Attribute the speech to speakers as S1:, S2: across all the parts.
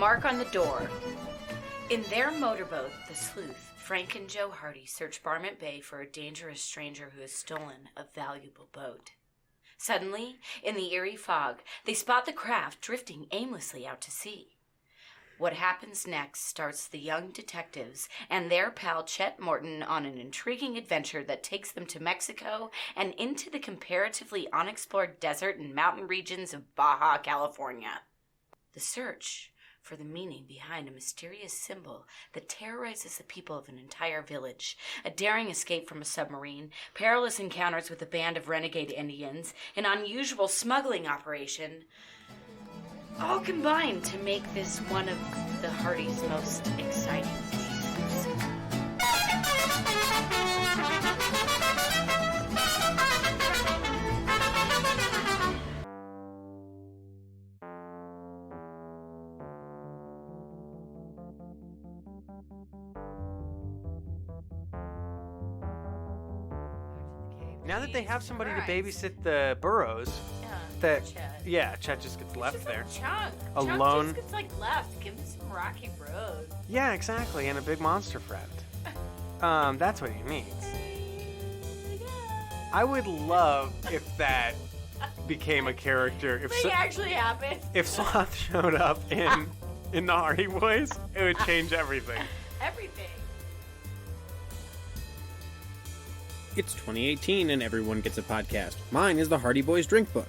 S1: Mark on the Door. In their motorboat, the Sleuth, Frank and Joe Hardy search Barmont Bay for a dangerous stranger who has stolen a valuable boat. Suddenly, in the eerie fog, they spot the craft drifting aimlessly out to sea. What happens next starts the young detectives and their pal Chet Morton on an intriguing adventure that takes them to Mexico and into the comparatively unexplored desert and mountain regions of Baja California. The search for the meaning behind a mysterious symbol that terrorizes the people of an entire village, a daring escape from a submarine, perilous encounters with a band of renegade Indians, an unusual smuggling operation, all combined to make this one of the Hardys' most exciting cases.
S2: Now that they have somebody to babysit the burrows, Chet just gets left there. Alone.
S1: Chunk just gets left. Give him some rocky road.
S2: Yeah, exactly, and a big monster friend. That's what he needs. I would love if that became a character. If
S1: actually happened.
S2: If Sloth showed up in the Hardy Boys, it would change everything.
S1: Everything.
S3: It's 2018 and everyone gets a podcast. Mine is the Hardy Boys Drinkbook.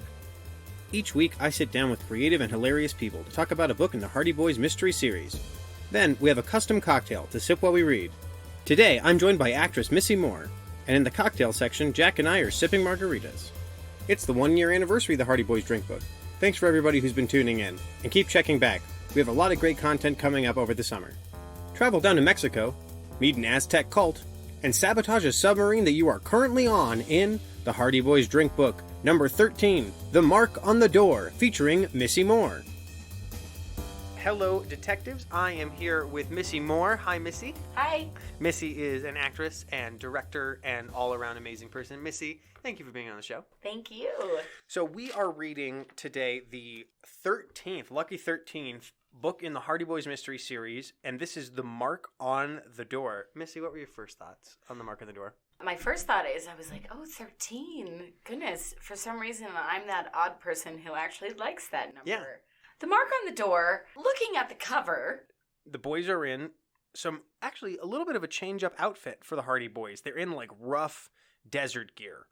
S3: Each week, I sit down with creative and hilarious people to talk about a book in the Hardy Boys mystery series. Then, we have a custom cocktail to sip while we read. Today, I'm joined by actress Missy Moore, and in the cocktail section, Jack and I are sipping margaritas. It's the 1-year anniversary of the Hardy Boys Drinkbook. Thanks for everybody who's been tuning in, and keep checking back. We have a lot of great content coming up over the summer. Travel down to Mexico, meet an Aztec cult, and sabotage a submarine that you are currently on in the Hardy Boys Drinkbook, number 13, The Mark on the Door, featuring Missy Moore.
S2: Hello, detectives. I am here with Missy Moore. Hi, Missy.
S1: Hi.
S2: Missy is an actress and director and all-around amazing person. Missy, thank you for being on the show.
S1: Thank you.
S2: So we are reading today the 13th, lucky 13th, book in the Hardy Boys mystery series, and this is The Mark on the Door. Missy, what were your first thoughts on The Mark on the Door?
S1: My first thought is, I was like, 13. Goodness, for some reason, I'm that odd person who actually likes that number.
S2: Yeah.
S1: The Mark on the Door, looking at the cover.
S2: The boys are in actually a little bit of a change-up outfit for the Hardy Boys. They're in rough desert gear.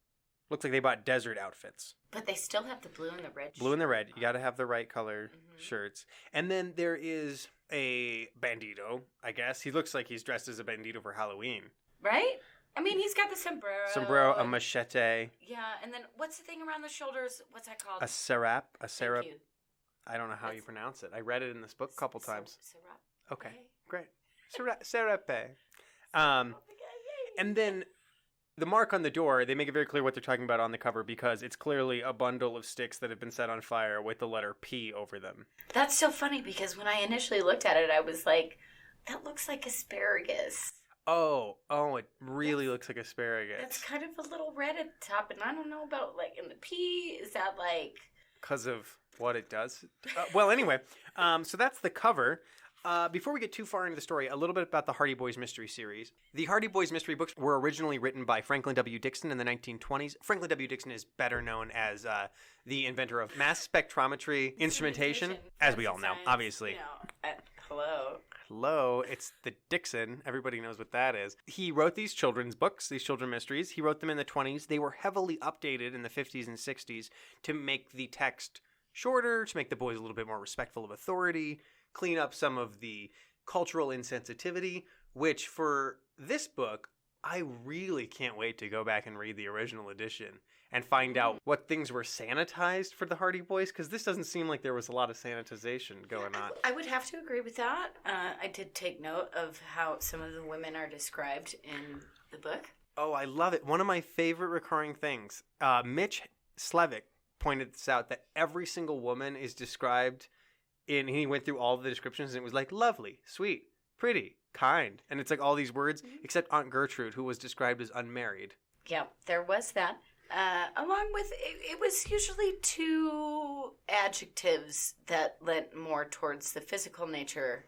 S2: Looks like they bought desert outfits.
S1: But they still have the blue and the red.
S2: Blue and the red. You got to have the right color shirts. And then there is a bandito, I guess. He looks like he's dressed as a bandito for Halloween.
S1: Right? I mean, he's got the sombrero.
S2: Sombrero, a machete.
S1: Yeah, and then what's the thing around the shoulders? What's that called?
S2: A serap.
S1: Thank you.
S2: I don't know how you pronounce it. I read it in this book a couple times.
S1: Serap.
S2: Okay, great. Serape. And then the mark on the door, they make it very clear what they're talking about on the cover because it's clearly a bundle of sticks that have been set on fire with the letter P over them.
S1: That's so funny because when I initially looked at it, I was like, that looks like asparagus.
S2: Oh, it really looks like asparagus.
S1: That's kind of a little red at the top, and I don't know about, in the P, is that
S2: because of what it does? Well, anyway, so that's the cover. Before we get too far into the story, a little bit about the Hardy Boys mystery series. The Hardy Boys mystery books were originally written by Franklin W. Dixon in the 1920s. Franklin W. Dixon is better known as the inventor of mass spectrometry instrumentation, as we all know, obviously. Hello, it's the Dixon. Everybody knows what that is. He wrote these children's books, these children's mysteries. He wrote them in the 20s. They were heavily updated in the 50s and 60s to make the text shorter, to make the boys a little bit more respectful of authority, clean up some of the cultural insensitivity, which for this book, I really can't wait to go back and read the original edition and find out what things were sanitized for the Hardy Boys, because this doesn't seem like there was a lot of sanitization going on.
S1: I would have to agree with that. I did take note of how some of the women are described in the book.
S2: Oh, I love it. One of my favorite recurring things, Mitch Slevik pointed this out, that every single woman is described he went through all of the descriptions, and it was like lovely, sweet, pretty, kind. And it's like all these words, except Aunt Gertrude, who was described as unmarried.
S1: Yeah, there was that. Along with, it was usually two adjectives that lent more towards the physical nature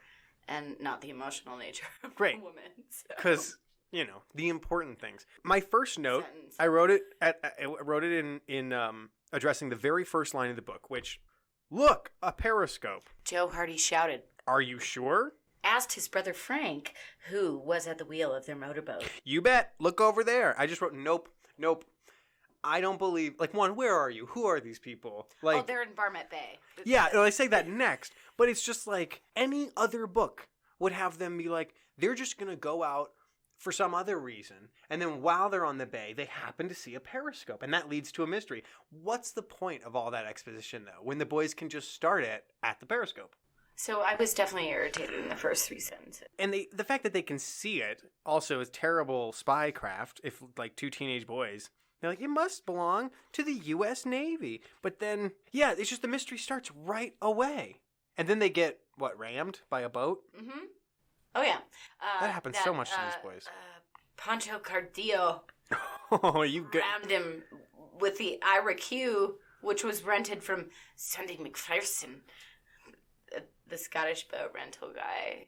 S1: and not the emotional nature of a woman.
S2: Because, the important things. My first note,
S1: Sentence.
S2: I wrote it in addressing the very first line of the book, which, look, a periscope.
S1: Joe Hardy shouted.
S2: Are you sure?
S1: Asked his brother Frank, who was at the wheel of their motorboat.
S2: You bet. Look over there. I just wrote, nope. I don't believe, one, where are you? Who are these people?
S1: They're in Barmet Bay.
S2: Yeah, I say that next, but it's just like any other book would have them be like, they're just going to go out for some other reason, and then while they're on the bay, they happen to see a periscope, and that leads to a mystery. What's the point of all that exposition, though, when the boys can just start it at the periscope?
S1: So I was definitely irritated in the first 3 sentences.
S2: And the fact that they can see it also is terrible spycraft. If, two teenage boys... They're like, it must belong to the U.S. Navy. But then, it's just the mystery starts right away. And then they get, rammed by a boat?
S1: Mm-hmm. Oh, yeah.
S2: That happens so much to these boys.
S1: Pancho Cardillo
S2: you
S1: rammed him with the Ira Q, which was rented from Sandy McPherson, the Scottish boat rental guy.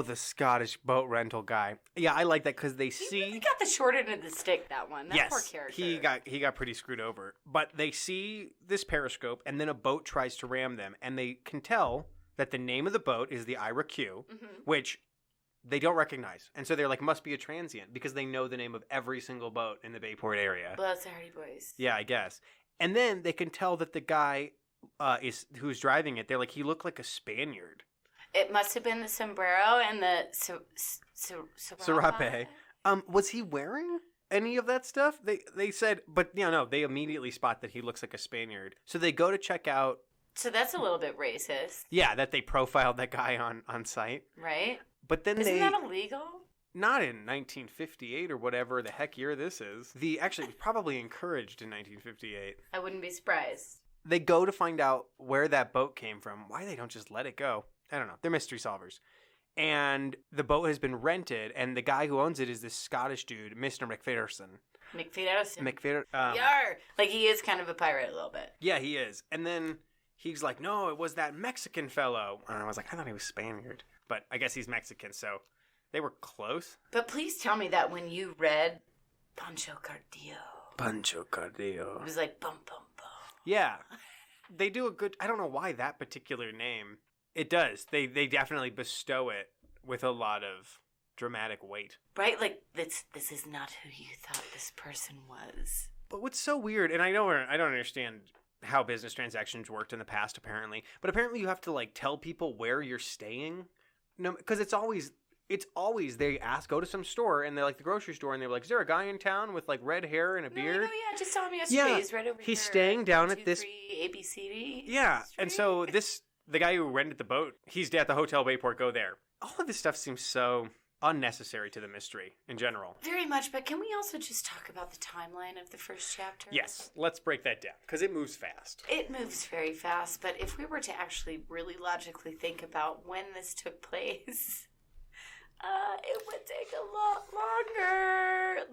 S2: The Scottish boat rental guy. Yeah, I like that because they see...
S1: He got the short end of the stick, that one. That poor character.
S2: He got pretty screwed over. But they see this periscope, and then a boat tries to ram them, and they can tell that the name of the boat is the Ira Q, which they don't recognize. And so they're like, must be a transient, because they know the name of every single boat in the Bayport area.
S1: Well, that's the Hardy Boys.
S2: Yeah, I guess. And then they can tell that the guy... who's driving it, they're like, he looked like a Spaniard.
S1: It must have been the sombrero and the
S2: serape. Was he wearing any of that stuff? They said, but no, they immediately spot that he looks like a Spaniard. So they go to check out.
S1: So that's a little bit racist.
S2: Yeah, that they profiled that guy on site.
S1: Right.
S2: But then
S1: Isn't that illegal?
S2: Not in 1958 or whatever the heck year this is. Actually, it was probably encouraged in 1958.
S1: I wouldn't be surprised.
S2: They go to find out where that boat came from. Why they don't just let it go? I don't know. They're mystery solvers. And the boat has been rented, and the guy who owns it is this Scottish dude, Mr. McPherson.
S1: Yar! Like, he is kind of a pirate a little bit.
S2: Yeah, he is. And then he's like, no, it was that Mexican fellow. And I was like, I thought he was Spaniard. But I guess he's Mexican, so they were close.
S1: But please tell me that when you read Pancho Cardillo, it was like, bum, bum, bum.
S2: Yeah, they do a good... I don't know why that particular name. It does. They definitely bestow it with a lot of dramatic weight.
S1: Right? Like, this is not who you thought this person was.
S2: But what's so weird, and I don't understand how business transactions worked in the past, apparently. But apparently you have to, tell people where you're staying. No, because it's always they go to some store, and they're like the grocery store, and they're like, is there a guy in town with red hair and a beard?
S1: I just saw him yesterday.
S2: Yeah,
S1: he's right over here.
S2: He's staying down at this
S1: ABCD.
S2: Yeah, and so the guy who rented the boat, he's at the Hotel Bayport. Go there. All of this stuff seems so unnecessary to the mystery in general.
S1: Very much, but can we also just talk about the timeline of the first chapter?
S2: Yes, let's break that down, because it moves fast.
S1: It moves very fast, but if we were to actually really logically think about when this took place... it would take a lot longer.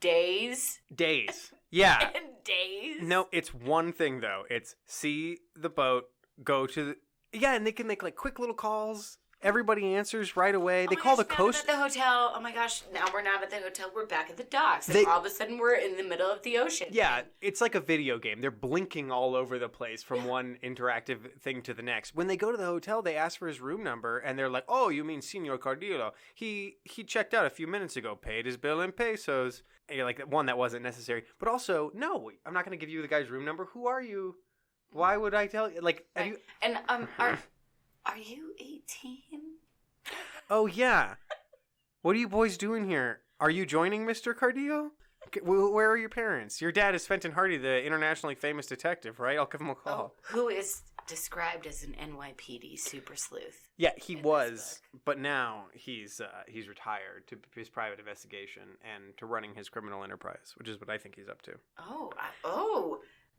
S1: Days.
S2: Days. Yeah.
S1: And days.
S2: No, it's one thing, though. It's see the boat, go to the... Yeah, and they can make, quick little calls. Everybody answers right away. They call the coast...
S1: Now we're at the hotel. Oh, my gosh. Now we're not at the hotel. We're back at the docks. And all of a sudden, we're in the middle of the ocean.
S2: Yeah, it's like a video game. They're blinking all over the place from one interactive thing to the next. When they go to the hotel, they ask for his room number, and they're like, oh, you mean Senor Cardillo. He checked out a few minutes ago, paid his bill in pesos. And you're like, one, that wasn't necessary. But also, no, I'm not going to give you the guy's room number. Who are you? Why would I tell you? Have you...
S1: And, are you 18?
S2: Oh, yeah. What are you boys doing here? Are you joining Mr. Cardillo? Where are your parents? Your dad is Fenton Hardy, the internationally famous detective, right? I'll give him a call.
S1: Who is described as an NYPD super sleuth.
S2: Yeah, he was, but now he's retired to his private investigation and to running his criminal enterprise, which is what I think he's up to.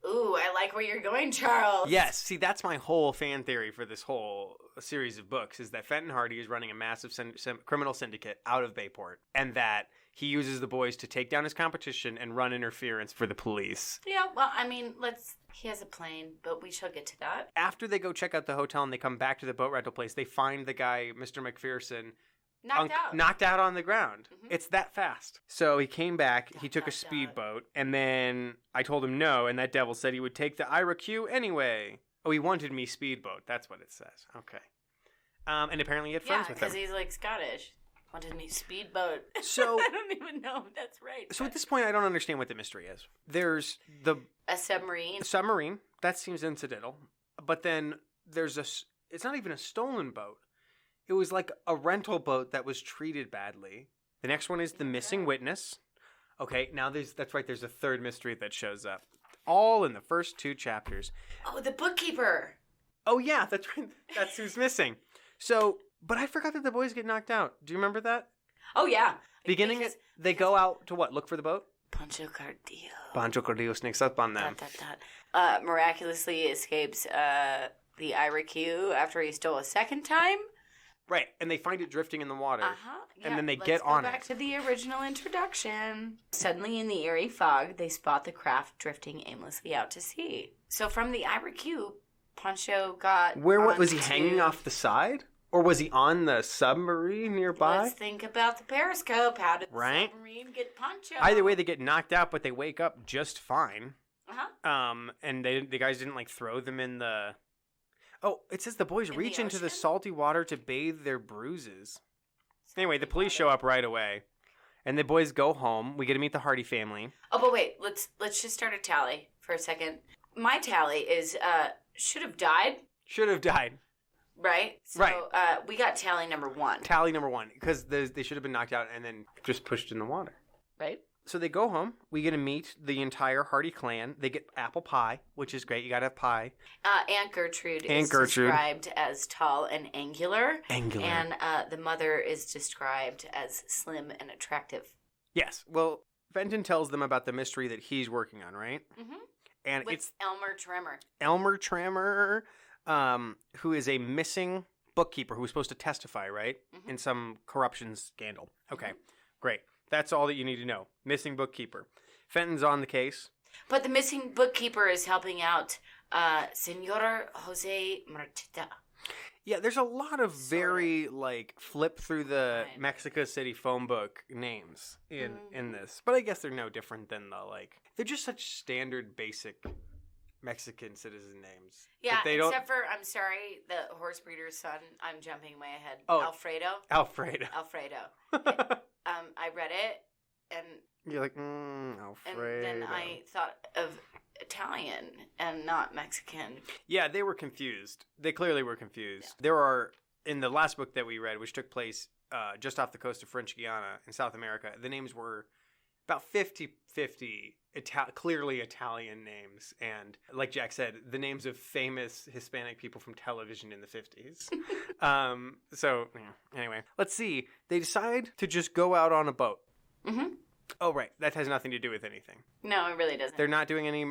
S1: Ooh, I like where you're going, Charles.
S2: Yes. See, that's my whole fan theory for this whole series of books, is that Fenton Hardy is running a massive criminal syndicate out of Bayport, and that he uses the boys to take down his competition and run interference for the police.
S1: Yeah, well, I mean, he has a plane, but we shall get to that.
S2: After they go check out the hotel and they come back to the boat rental place, they find the guy, Mr. McPherson, knocked out on the ground. Mm-hmm. It's that fast. So he came back, he took a speedboat, and then I told him no, and that devil said he would take the IRQ anyway. Oh, he wanted me speedboat. That's what it says. Okay. And apparently he had friends with him.
S1: Yeah, because he's like Scottish. Wanted me speedboat.
S2: So
S1: I don't even know if that's right.
S2: So at this point, I don't understand what the mystery is. There's
S1: a submarine.
S2: A submarine. That seems incidental. But then there's it's not even a stolen boat. It was like a rental boat that was treated badly. The next one is the missing witness. Okay, now that's right. There's a third mystery that shows up. All in the first 2 chapters.
S1: Oh, the bookkeeper.
S2: Oh, yeah, that's right. That's who's missing. So, but I forgot that the boys get knocked out. Do you remember that?
S1: Oh, yeah.
S2: Beginning, they go out to what? Look for the boat?
S1: Pancho Cardillo.
S2: Pancho Cardillo sneaks up on them.
S1: Miraculously escapes the IRQ after he stole a second time.
S2: Right, and they find it drifting in the water.
S1: Uh-huh. Yeah,
S2: and then they get on it.
S1: Let's go back to the original introduction. Suddenly, in the eerie fog, they spot the craft drifting aimlessly out to sea. So from the IRQ, Pancho got
S2: was he hanging off the side? Or was he on the submarine nearby?
S1: Let's think about the periscope. How did the submarine get Pancho?
S2: Either way, they get knocked out, but they wake up just fine.
S1: Uh-huh.
S2: And the guys didn't, throw them in the... Oh, it says the boys reach into the salty water to bathe their bruises. Anyway, the police show up right away. And the boys go home. We get to meet the Hardy family.
S1: Oh, but wait. Let's just start a tally for a second. My tally is should have died.
S2: Should have died.
S1: Right? So,
S2: right.
S1: We got tally number 1.
S2: Tally number 1. Because they should have been knocked out and then just pushed in the water.
S1: Right.
S2: So they go home. We get to meet the entire Hardy clan. They get apple pie, which is great. You got to have pie.
S1: Aunt Gertrude is described as tall and angular.
S2: Angular.
S1: And the mother is described as slim and attractive.
S2: Yes. Well, Fenton tells them about the mystery that he's working on, right?
S1: Mm-hmm.
S2: And
S1: it's Elmer Tremor.
S2: Elmer Tremor, who is a missing bookkeeper who was supposed to testify, right? Mm-hmm. In some corruption scandal. Okay, great. That's all that you need to know. Missing bookkeeper. Fenton's on the case.
S1: But the missing bookkeeper is helping out Senor Jose Marchita.
S2: Yeah, there's a lot of very, flip through the Mexico City phone book names in this. But I guess they're no different than they're just such standard, basic Mexican citizen names.
S1: Yeah, except for, I'm sorry, the horse breeder's son. I'm jumping way ahead.
S2: Oh,
S1: Alfredo. I read it, and
S2: you're like, Alfredo.
S1: And then I thought of Italian and not Mexican.
S2: Yeah, they were confused. They clearly were confused. Yeah. There are, in the last book that we read, which took place just off the coast of French Guiana in South America, the names were about 50-50 clearly Italian names. And like Jack said, the names of famous Hispanic people from television in the 50s. Anyway, let's see. They decide to just go out on a boat.
S1: Mm-hmm.
S2: Oh, right. That has nothing to do with anything.
S1: No, it really doesn't.
S2: They're not doing any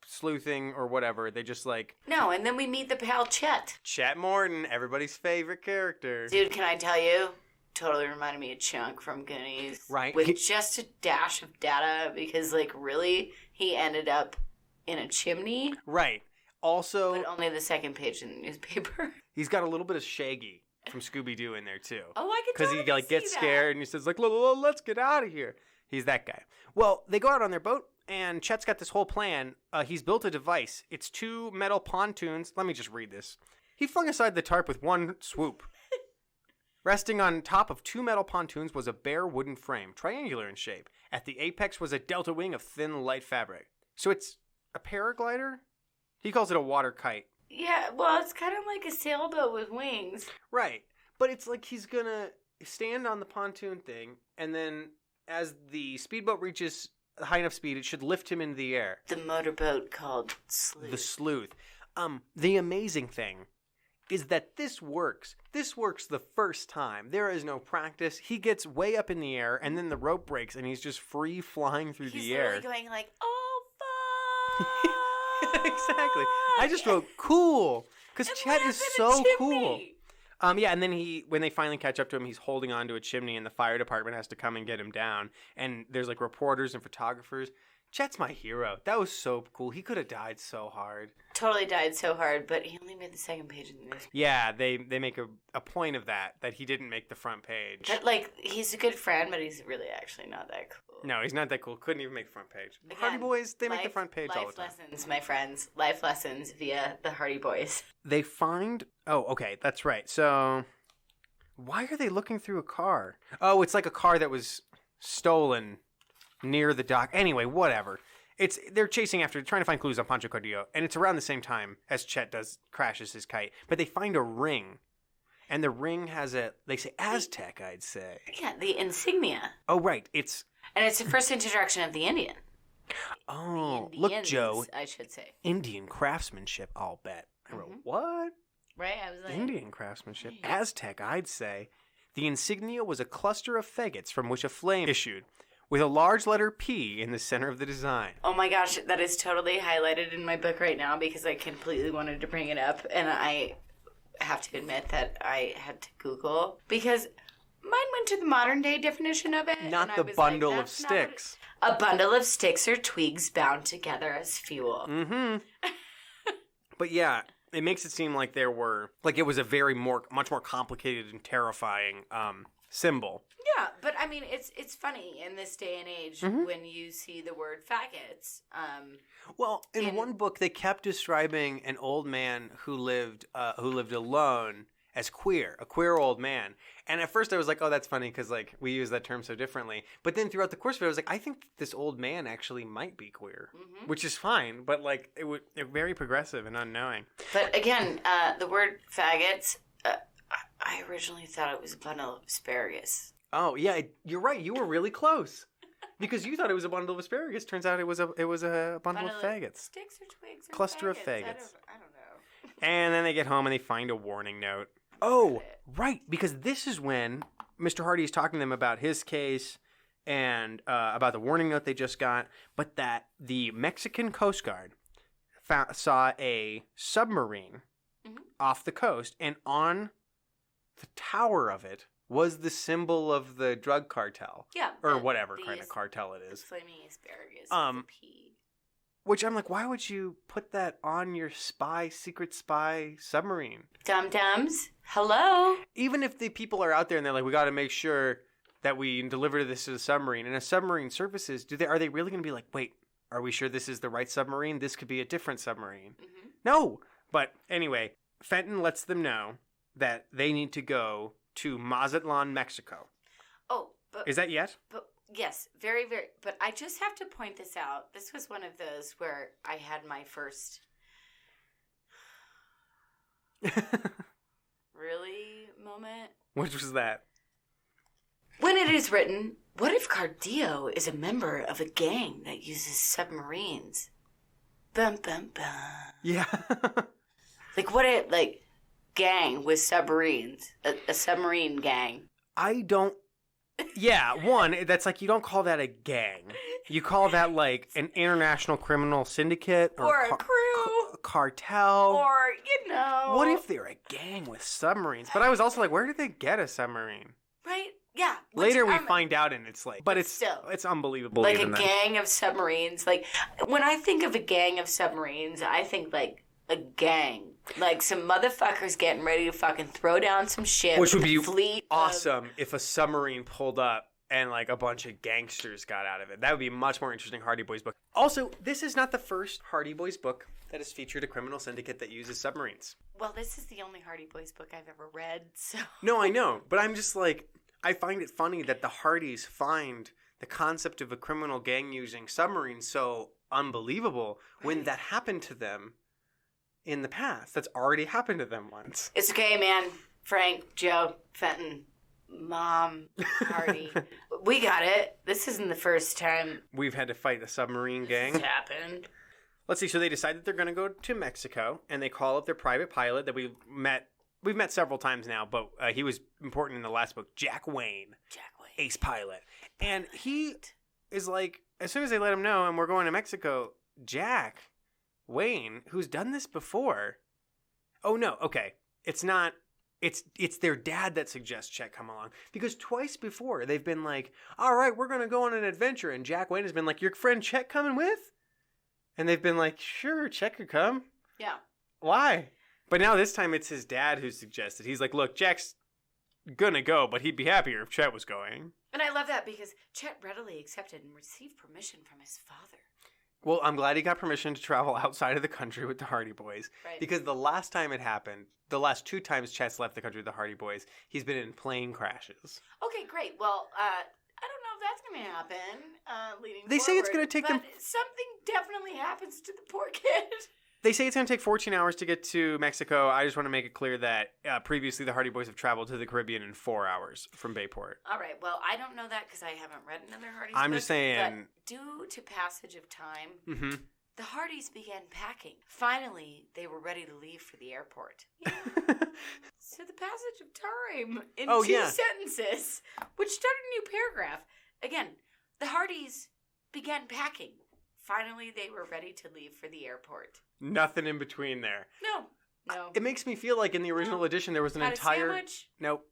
S2: sleuthing or whatever. They just
S1: No, and then we meet the pal Chet.
S2: Chet Morton, everybody's favorite character.
S1: Dude, can I tell you? Totally reminded me of Chunk from Goonies.
S2: Right.
S1: With just a dash of data because, really, he ended up in a chimney.
S2: Right. Also...
S1: But only the second page in the newspaper.
S2: He's got a little bit of Shaggy from Scooby-Doo in there, too.
S1: Oh, I could totally see
S2: because he gets scared and he says, let's get out of here. He's that guy. Well, they go out on their boat, and Chet's got this whole plan. He's built a device. It's 2 metal pontoons. Let me just read this. He flung aside the tarp with one swoop. Resting on top of 2 metal pontoons was a bare wooden frame, triangular in shape. At the apex was a delta wing of thin, light fabric. So it's a paraglider? He calls it a water kite.
S1: Yeah, well, it's kind of like a sailboat with wings.
S2: Right. But it's like he's going to stand on the pontoon thing, and then as the speedboat reaches high enough speed, it should lift him into the air.
S1: The motorboat called Sleuth.
S2: The Sleuth. The amazing thing is that this works. This works the first time. There is no practice. He gets way up in the air, and then the rope breaks, and he's just free flying through the air.
S1: He's literally going oh, fuck!
S2: Exactly. I just wrote cool, because Chet is so cool. Yeah, and then when they finally catch up to him, he's holding onto a chimney, and the fire department has to come and get him down. And there's like reporters and photographers. Chet's my hero. That was so cool. He could have died so hard.
S1: Totally died so hard, but he only made the second page of the newspaper.
S2: Yeah, they make a point of that he didn't make the front page.
S1: But, like, he's a good friend, but he's really actually not that cool.
S2: No, he's not that cool. Couldn't even make the front page.
S1: Again,
S2: Hardy Boys, they make the front page all the time.
S1: Life lessons, my friends. Life lessons via the Hardy Boys.
S2: They find... Oh, okay, that's right. So, why are they looking through a car? Oh, it's like a car that was stolen near the dock. Anyway, whatever. They're trying to find clues on Pancho Cordillo, and it's around the same time as Chet crashes his kite. But they find a ring, and the ring has they say Aztec, I'd say.
S1: Yeah, the insignia.
S2: Oh, right.
S1: And it's the first introduction of the Indian.
S2: Oh,
S1: the
S2: look,
S1: Indians,
S2: Joe.
S1: I should say.
S2: Indian craftsmanship, I'll bet. I wrote, what?
S1: Right? I was like...
S2: Indian craftsmanship. Aztec, I'd say. The insignia was a cluster of faggots from which a flame issued, with a large letter P in the center of the design.
S1: Oh my gosh, that is totally highlighted in my book right now because I completely wanted to bring it up. And I have to admit that I had to Google because mine went to the modern day definition of it.
S2: Not the bundle of sticks.
S1: A bundle of sticks or twigs bound together as fuel.
S2: Mm-hmm. But yeah, it makes it seem like it was a much more complicated and terrifying symbol.
S1: Yeah, but I mean, it's funny in this day and age when you see the word faggots.
S2: Well, in one book, they kept describing an old man who lived alone as queer, a queer old man. And at first I was like, oh, that's funny because like we use that term so differently. But then throughout the course of it, I was like, I think this old man actually might be queer, which is fine. But like they're very progressive and unknowing.
S1: But again, the word faggots, I originally thought it was a bundle of asparagus.
S2: Oh yeah, you're right. You were really close because you thought it was a bundle of asparagus. Turns out it was a bundle of faggots.
S1: Sticks or twigs or
S2: cluster
S1: faggots.
S2: of faggots.
S1: I don't know.
S2: And then they get home and they find a warning note. Oh, right, because this is when Mr. Hardy is talking to them about his case and about the warning note they just got, but that the Mexican Coast Guard saw a submarine off the coast, and on the tower of it was the symbol of the drug cartel.
S1: Yeah.
S2: Or whatever kind of cartel it is.
S1: Flaming asparagus with a P.
S2: Which I'm like, why would you put that on your secret spy submarine?
S1: Dum-dums. Hello?
S2: Even if the people are out there and they're like, we got to make sure that we deliver this to the submarine. And a submarine surfaces, are they really going to be like, wait, are we sure this is the right submarine? This could be a different submarine. No. But anyway, Fenton lets them know that they need to go to Mazatlan, Mexico.
S1: Oh, but...
S2: Is that yet?
S1: But yes, very, very... But I just have to point this out. This was one of those where I had my first... really moment.
S2: Which was that?
S1: When it is written, what if Cardillo is a member of a gang that uses submarines? Bum, bum, bum.
S2: Yeah.
S1: Like, what if, like, gang with submarines? A submarine gang.
S2: I don't... Yeah, one, that's like, you don't call that a gang. You call that, like, an international criminal syndicate.
S1: Or a crew.
S2: Cartel.
S1: Or, you know.
S2: What if they're a gang with submarines? But I was also like, where did they get a submarine?
S1: Right? Yeah.
S2: Later we find out, and it's like... But it's
S1: still,
S2: it's unbelievable.
S1: Like a gang of submarines. Like, when I think of a gang of submarines, I think, like, a gang. Like, some motherfuckers getting ready to fucking throw down some shit.
S2: Which would be
S1: fleet
S2: awesome if a submarine pulled up and, like, a bunch of gangsters got out of it. That would be a much more interesting Hardy Boys book. Also, this is not the first Hardy Boys book that has featured a criminal syndicate that uses submarines.
S1: Well, this is the only Hardy Boys book I've ever read, so...
S2: No, I know. But I'm just like... I find it funny that the Hardys find the concept of a criminal gang using submarines so unbelievable when that happened to them in the past. That's already happened to them once.
S1: It's okay, man. Frank, Joe, Fenton, Mom, Hardy. We got it. This isn't the first time
S2: we've had to fight a submarine gang.
S1: It's happened.
S2: Let's see. So they decide that they're going to go to Mexico, and they call up their private pilot that we've met several times now, but he was important in the last book, Jack Wayne. Ace pilot. And he is like, as soon as they let him know, and we're going to Mexico, Jack Wayne, who's done this before. Oh, no. Okay. It's not it's their dad that suggests Chet come along. Because twice before, they've been like, all right, we're going to go on an adventure. And Jack Wayne has been like, your friend Chet coming with? And they've been like, sure, Chet could come.
S1: Yeah.
S2: Why? But now this time it's his dad who suggested. He's like, look, Jack's going to go, but he'd be happier if Chet was going.
S1: And I love that because Chet readily accepted and received permission from his father.
S2: Well, I'm glad he got permission to travel outside of the country with the Hardy Boys.
S1: Right.
S2: Because the last time it happened, the last 2 times Chet's left the country with the Hardy Boys, he's been in plane crashes.
S1: Okay, great. Well, I don't know if that's going to happen leading
S2: They
S1: forward.
S2: say it's going to take them...
S1: Something definitely happens to the poor kid.
S2: They say it's going to take 14 hours to get to Mexico. I just want to make it clear that previously the Hardy Boys have traveled to the Caribbean in 4 hours from Bayport.
S1: All right. Well, I don't know that because I haven't read another Hardy's
S2: I'm
S1: book,
S2: just saying...
S1: But due to passage of time,
S2: Mm-hmm.
S1: the Hardys began packing. Finally, they were ready to leave for the airport. Yeah. So the passage of time in 2 sentences, which started a new paragraph. Again, the Hardys began packing. Finally, they were ready to leave for the airport.
S2: Nothing in between there.
S1: No.
S2: It makes me feel like in the original edition there was an
S1: Had
S2: entire...
S1: a sandwich?
S2: Nope.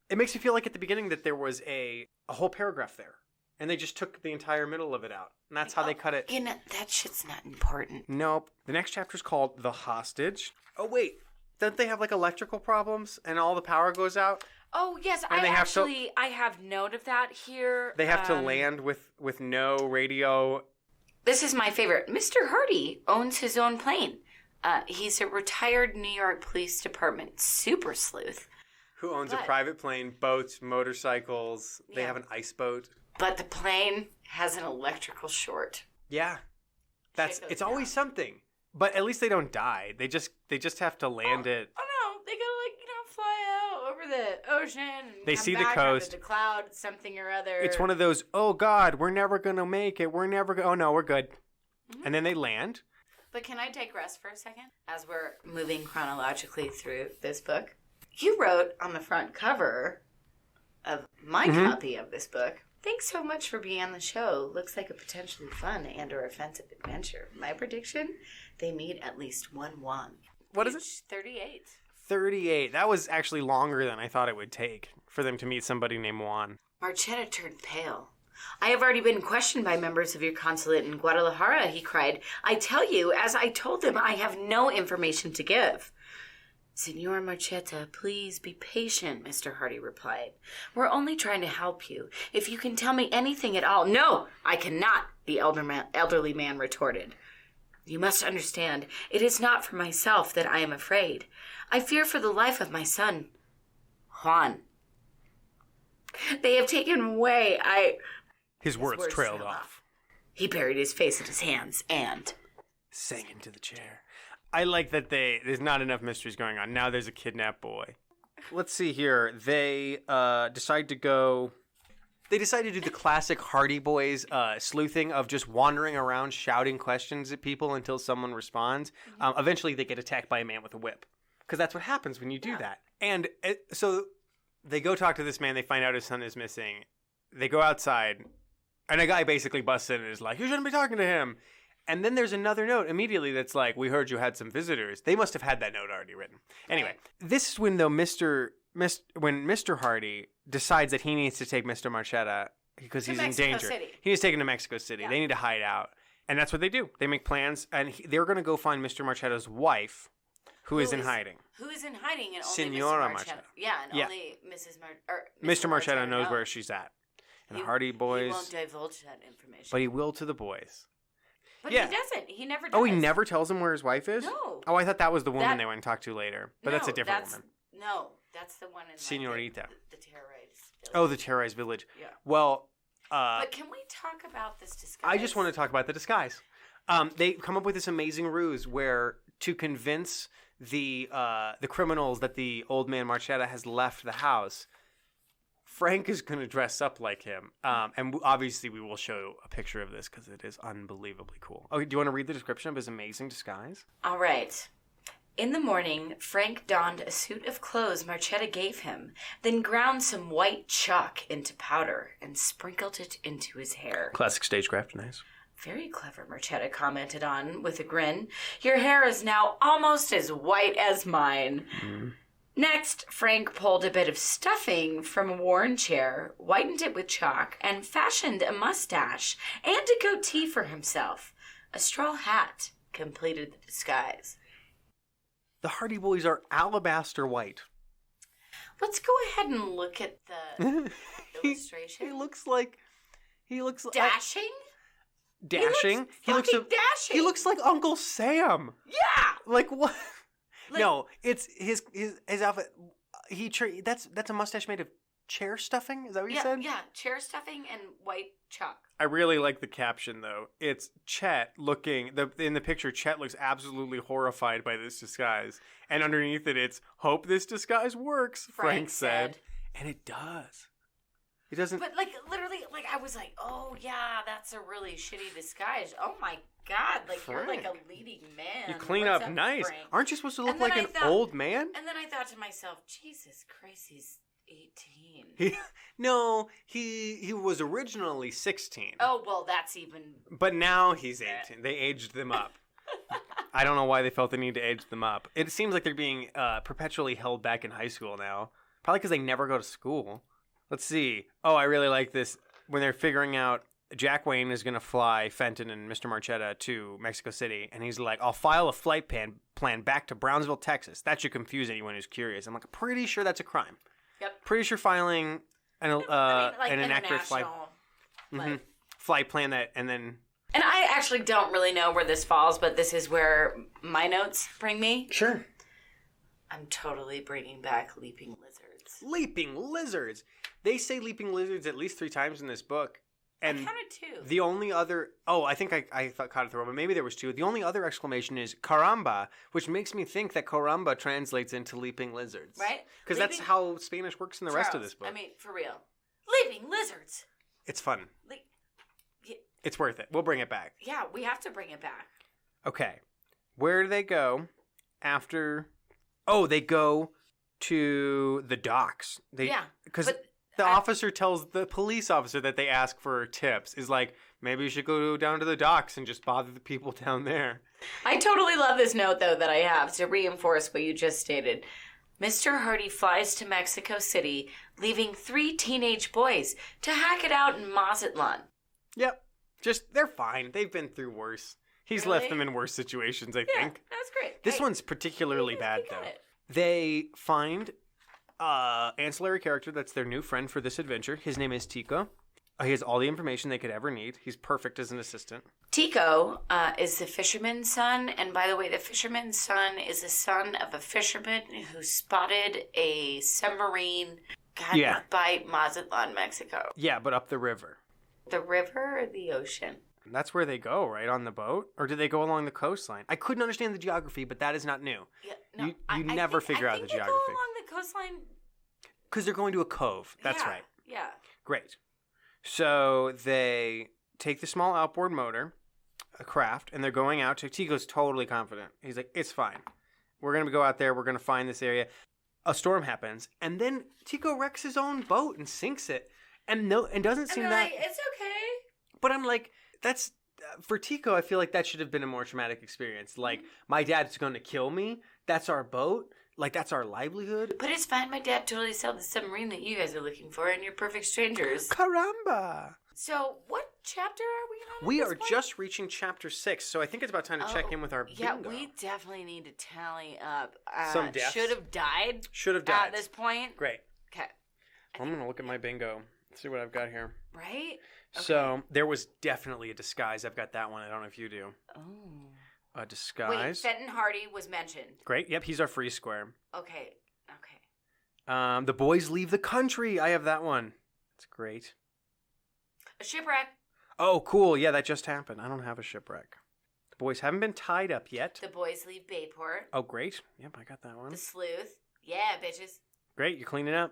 S2: It makes me feel like at the beginning that there was a whole paragraph there. And they just took the entire middle of it out. And that's how they cut it.
S1: That shit's not important.
S2: Nope. The next chapter's called The Hostage. Oh, wait. Don't they have, like, electrical problems and all the power goes out?
S1: Oh, yes.
S2: And
S1: I have note of that here.
S2: They have to land with no radio.
S1: This is my favorite. Mr. Hardy owns his own plane. He's a retired New York Police Department super sleuth.
S2: Who owns a private plane, boats, motorcycles. They have an ice boat. But
S1: the plane has an electrical short.
S2: Yeah. It's always something. But at least they don't die. They just have to land it.
S1: Oh no, they gotta fly out over the ocean and
S2: they
S1: come
S2: see
S1: back
S2: the coast.
S1: under the cloud, something or other.
S2: It's one of those, oh God, we're never gonna make it. Oh no, we're good. Mm-hmm. And then they land.
S1: But can I digress for a second? As we're moving chronologically through this book. You wrote on the front cover of my copy of this book, thanks so much for being on the show. Looks like a potentially fun and or offensive adventure. My prediction, they meet at least one.
S2: What is it?
S1: 38.
S2: 38. That was actually longer than I thought it would take for them to meet somebody named Juan.
S1: Marchetta turned pale. I have already been questioned by members of your consulate in Guadalajara, he cried. I tell you, as I told them, I have no information to give. Senor Marchetta, please be patient, Mr. Hardy replied. We're only trying to help you. If you can tell me anything at all. No, I cannot, the elderly man retorted. You must understand, it is not for myself that I am afraid. I fear for the life of my son, Juan. They have taken away, His words trailed off. He buried his face in his hands and
S2: sank into the chair. I like that there's not enough mysteries going on. Now there's a kidnapped boy. Let's see here. They decide to go... They decide to do the classic Hardy Boys sleuthing of just wandering around shouting questions at people until someone responds. Eventually they get attacked by a man with a whip. Because that's what happens when you do that. And so they go talk to this man. They find out his son is missing. They go outside. And a guy basically busts in and is like, you shouldn't be talking to him. And then there's another note immediately that's like, we heard you had some visitors. They must have had that note already written. Anyway, this is when, though, when Mr. Hardy decides that he needs to take Mr. Marchetta because he's in danger. He needs to take him to Mexico City. Yeah. They need to hide out. And that's what they do. They make plans, and they're going to go find Mr. Marchetta's wife, who is in hiding.
S1: Who is in hiding, and only
S2: Senora
S1: Mr. Marchetta. Yeah, and only
S2: Mr. Marchetta knows where she's at. And the Hardy Boys...
S1: He won't divulge that information.
S2: But he will to the boys.
S1: But he doesn't. He never does.
S2: Oh, he never tells him where his wife is?
S1: No.
S2: Oh, I thought that was the woman they went and talked to later. But that's a different woman.
S1: No, that's the one in
S2: Senorita.
S1: The terrorized village.
S2: Oh, the terrorized village.
S1: Yeah.
S2: Well,
S1: but can we talk about this disguise?
S2: I just want to talk about the disguise. They come up with this amazing ruse where to convince the criminals that the old man Marchetta has left the house, Frank is going to dress up like him. And obviously we will show a picture of this because it is unbelievably cool. Okay, do you want to read the description of his amazing disguise?
S1: All right. In the morning, Frank donned a suit of clothes Marchetta gave him, then ground some white chalk into powder and sprinkled it into his hair.
S2: Classic stagecraft, nice.
S1: Very clever, Marchetta commented on with a grin. Your hair is now almost as white as mine. Mm-hmm. Next, Frank pulled a bit of stuffing from a worn chair, whitened it with chalk, and fashioned a mustache and a goatee for himself. A straw hat completed the disguise.
S2: The Hardy Boys are alabaster white.
S1: Let's go ahead and look at the illustration.
S2: He looks like
S1: Dashing?
S2: Dashing.
S1: Dashing.
S2: He looks like Uncle Sam.
S1: Yeah.
S2: Like what? No, it's his outfit. That's a mustache made of chair stuffing. Is that what you said?
S1: Yeah, chair stuffing and white chalk.
S2: I really like the caption though. It's Chet looking in the picture. Chet looks absolutely horrified by this disguise, and underneath it, it's "Hope this disguise works." Frank said, and it does. It doesn't.
S1: But literally, I was like, "Oh yeah, that's a really shitty disguise." Oh my god,
S2: Frank,
S1: you're like a leading man.
S2: You clean up nice.
S1: Frank?
S2: Aren't you supposed to look like an old man?
S1: And then I thought to myself, Jesus Christ, he's 18.
S2: He was originally 16.
S1: Oh, well, that's even...
S2: But now he's 18. They aged them up. I don't know why they felt the need to age them up. It seems like they're being perpetually held back in high school now. Probably because they never go to school. Let's see. Oh, I really like this. When they're figuring out Jack Wayne is going to fly Fenton and Mr. Marchetta to Mexico City, and he's like, I'll file a flight plan back to Brownsville, Texas. That should confuse anyone who's curious. I'm like, pretty sure that's a crime.
S1: Yep.
S2: Pretty sure filing an inaccurate flight plan that, and then...
S1: And I actually don't really know where this falls, but this is where my notes bring me.
S2: Sure.
S1: I'm totally bringing back leaping lizards.
S2: Leaping lizards! They say leaping lizards at least 3 times in this book. And
S1: I counted 2.
S2: The only other... Oh, I think I thought caught it the wrong, but maybe there was 2. The only other exclamation is caramba, which makes me think that caramba translates into leaping lizards.
S1: Right?
S2: Because that's how Spanish works in the rest of this book.
S1: I mean, for real. Leaping lizards!
S2: It's fun. It's worth it. We'll bring it back.
S1: Yeah, we have to bring it back.
S2: Okay. Where do they go after... Oh, they go to the docks. Because the officer tells the police officer that they ask for tips. Is like, maybe you should go down to the docks and just bother the people down there.
S1: I totally love this note, though, that I have to reinforce what you just stated. Mr. Hardy flies to Mexico City, leaving 3 teenage boys to hack it out in Mazatlan.
S2: Yep. They're fine. They've been through worse. He's left them in worse situations, I think.
S1: That's great.
S2: This one's particularly bad, though. They find ancillary character that's their new friend for this adventure. His name is Tico. He has all the information they could ever need. He's perfect as an assistant.
S1: Tico is the fisherman's son. And by the way, the fisherman's son is the son of a fisherman who spotted a submarine by Mazatlan, Mexico.
S2: Yeah, but up the river.
S1: The river or the ocean?
S2: That's where they go, right? On the boat? Or do they go along the coastline? I couldn't understand the geography, but that is not new.
S1: Yeah, no,
S2: you never figure out the geography.
S1: I think they go along the coastline.
S2: Because they're going to a cove. That's right.
S1: Yeah.
S2: Great. So they take the small outboard motor, a craft, and they're going out to... Tico's totally confident. He's like, it's fine. We're going to go out there. We're going to find this area. A storm happens. And then Tico wrecks his own boat and sinks it. And doesn't seem that...
S1: Like, it's okay.
S2: But I'm like, that's... For Tico, I feel like that should have been a more traumatic experience. Like, my dad's going to kill me. That's our boat. Like, that's our livelihood.
S1: But it's fine. My dad totally sold the submarine that you guys are looking for, and you're perfect strangers.
S2: Caramba!
S1: So, what chapter are we on?
S2: We are just reaching chapter 6, so I think it's about time to check in with our bingo.
S1: Yeah, we definitely need to tally up.
S2: Some deaths.
S1: Should have died.
S2: Should have died.
S1: At this point.
S2: Great.
S1: Okay.
S2: I'm going to look at my bingo. See what I've got here.
S1: Right? Okay.
S2: So, there was definitely a disguise. I've got that one. I don't know if you do.
S1: Oh.
S2: A disguise.
S1: Wait, Fenton Hardy was mentioned.
S2: Great. Yep, he's our free square.
S1: Okay.
S2: The boys leave the country. I have that one. That's great.
S1: A shipwreck.
S2: Oh, cool. Yeah, that just happened. I don't have a shipwreck. The boys haven't been tied up yet.
S1: The boys leave Bayport.
S2: Oh, great. Yep, I got that one.
S1: The sleuth. Yeah, bitches.
S2: Great. You clean it up.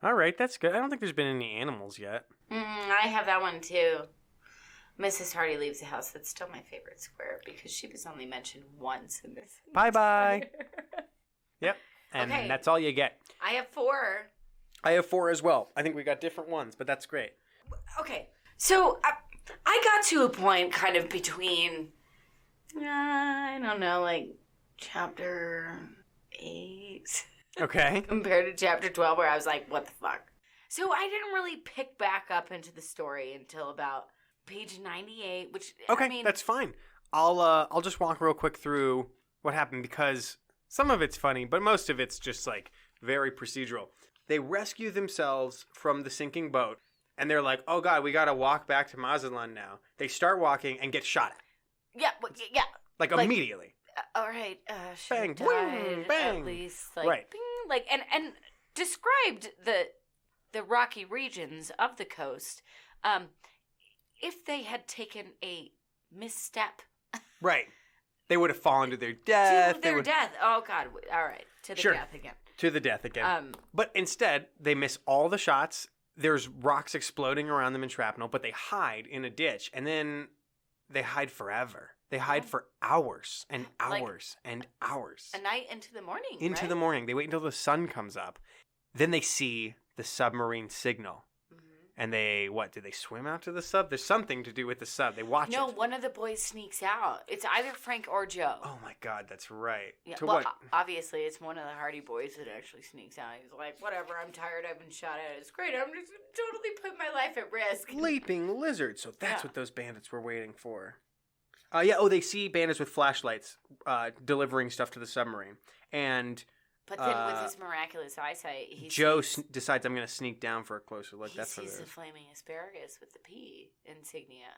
S2: All right, that's good. I don't think there's been any animals yet.
S1: I have that one, too. Mrs. Hardy leaves the house. That's still my favorite square because she was only mentioned once in this.
S2: Bye-bye. Yep. And that's all you get.
S1: I have 4.
S2: I have 4 as well. I think we got different ones, but that's great.
S1: Okay. So I got to a point kind of between, I don't know, like chapter 8.
S2: Okay.
S1: Compared to chapter 12 where I was like, what the fuck? So I didn't really pick back up into the story until about page 98, which,
S2: Okay,
S1: I mean...
S2: that's fine. I'll just walk real quick through what happened because some of it's funny, but most of it's just like very procedural. They rescue themselves from the sinking boat, and they're like, oh God, we gotta walk back to Mazatlan now. They start walking and get shot at.
S1: Yeah, yeah.
S2: Like immediately.
S1: All right,
S2: bang,
S1: died,
S2: boing, bang.
S1: at least, like,
S2: Right.
S1: bing, like, and described the rocky regions of the coast. If they had taken a misstep,
S2: Right. They would have fallen to their death.
S1: to their death. Oh God! All right, to the
S2: Sure.
S1: death again.
S2: To the death again. But instead, they miss all the shots. There's rocks exploding around them in shrapnel, but they hide in a ditch, and then they hide forever. They hide for hours and hours and hours.
S1: A night into the morning.
S2: Into
S1: right?
S2: the morning. They wait until the sun comes up. Then they see the submarine signal. And they, do they swim out to the sub? There's something to do with the sub. They watch it.
S1: No, one of the boys sneaks out. It's either Frank or Joe.
S2: Oh my God, that's right.
S1: Yeah,
S2: To
S1: well,
S2: what?
S1: Obviously, it's one of the Hardy Boys that actually sneaks out. He's like, whatever, I'm tired, I've been shot at. It's great, I'm just totally putting my life at risk.
S2: Leaping lizard. So that's
S1: Yeah.
S2: what those bandits were waiting for. They see bandits with flashlights delivering stuff to the submarine. And
S1: But then with his miraculous eyesight,
S2: Joe decides I'm going to sneak down for a closer look.
S1: He
S2: That's what it
S1: sees the
S2: is.
S1: flaming asparagus with the P insignia.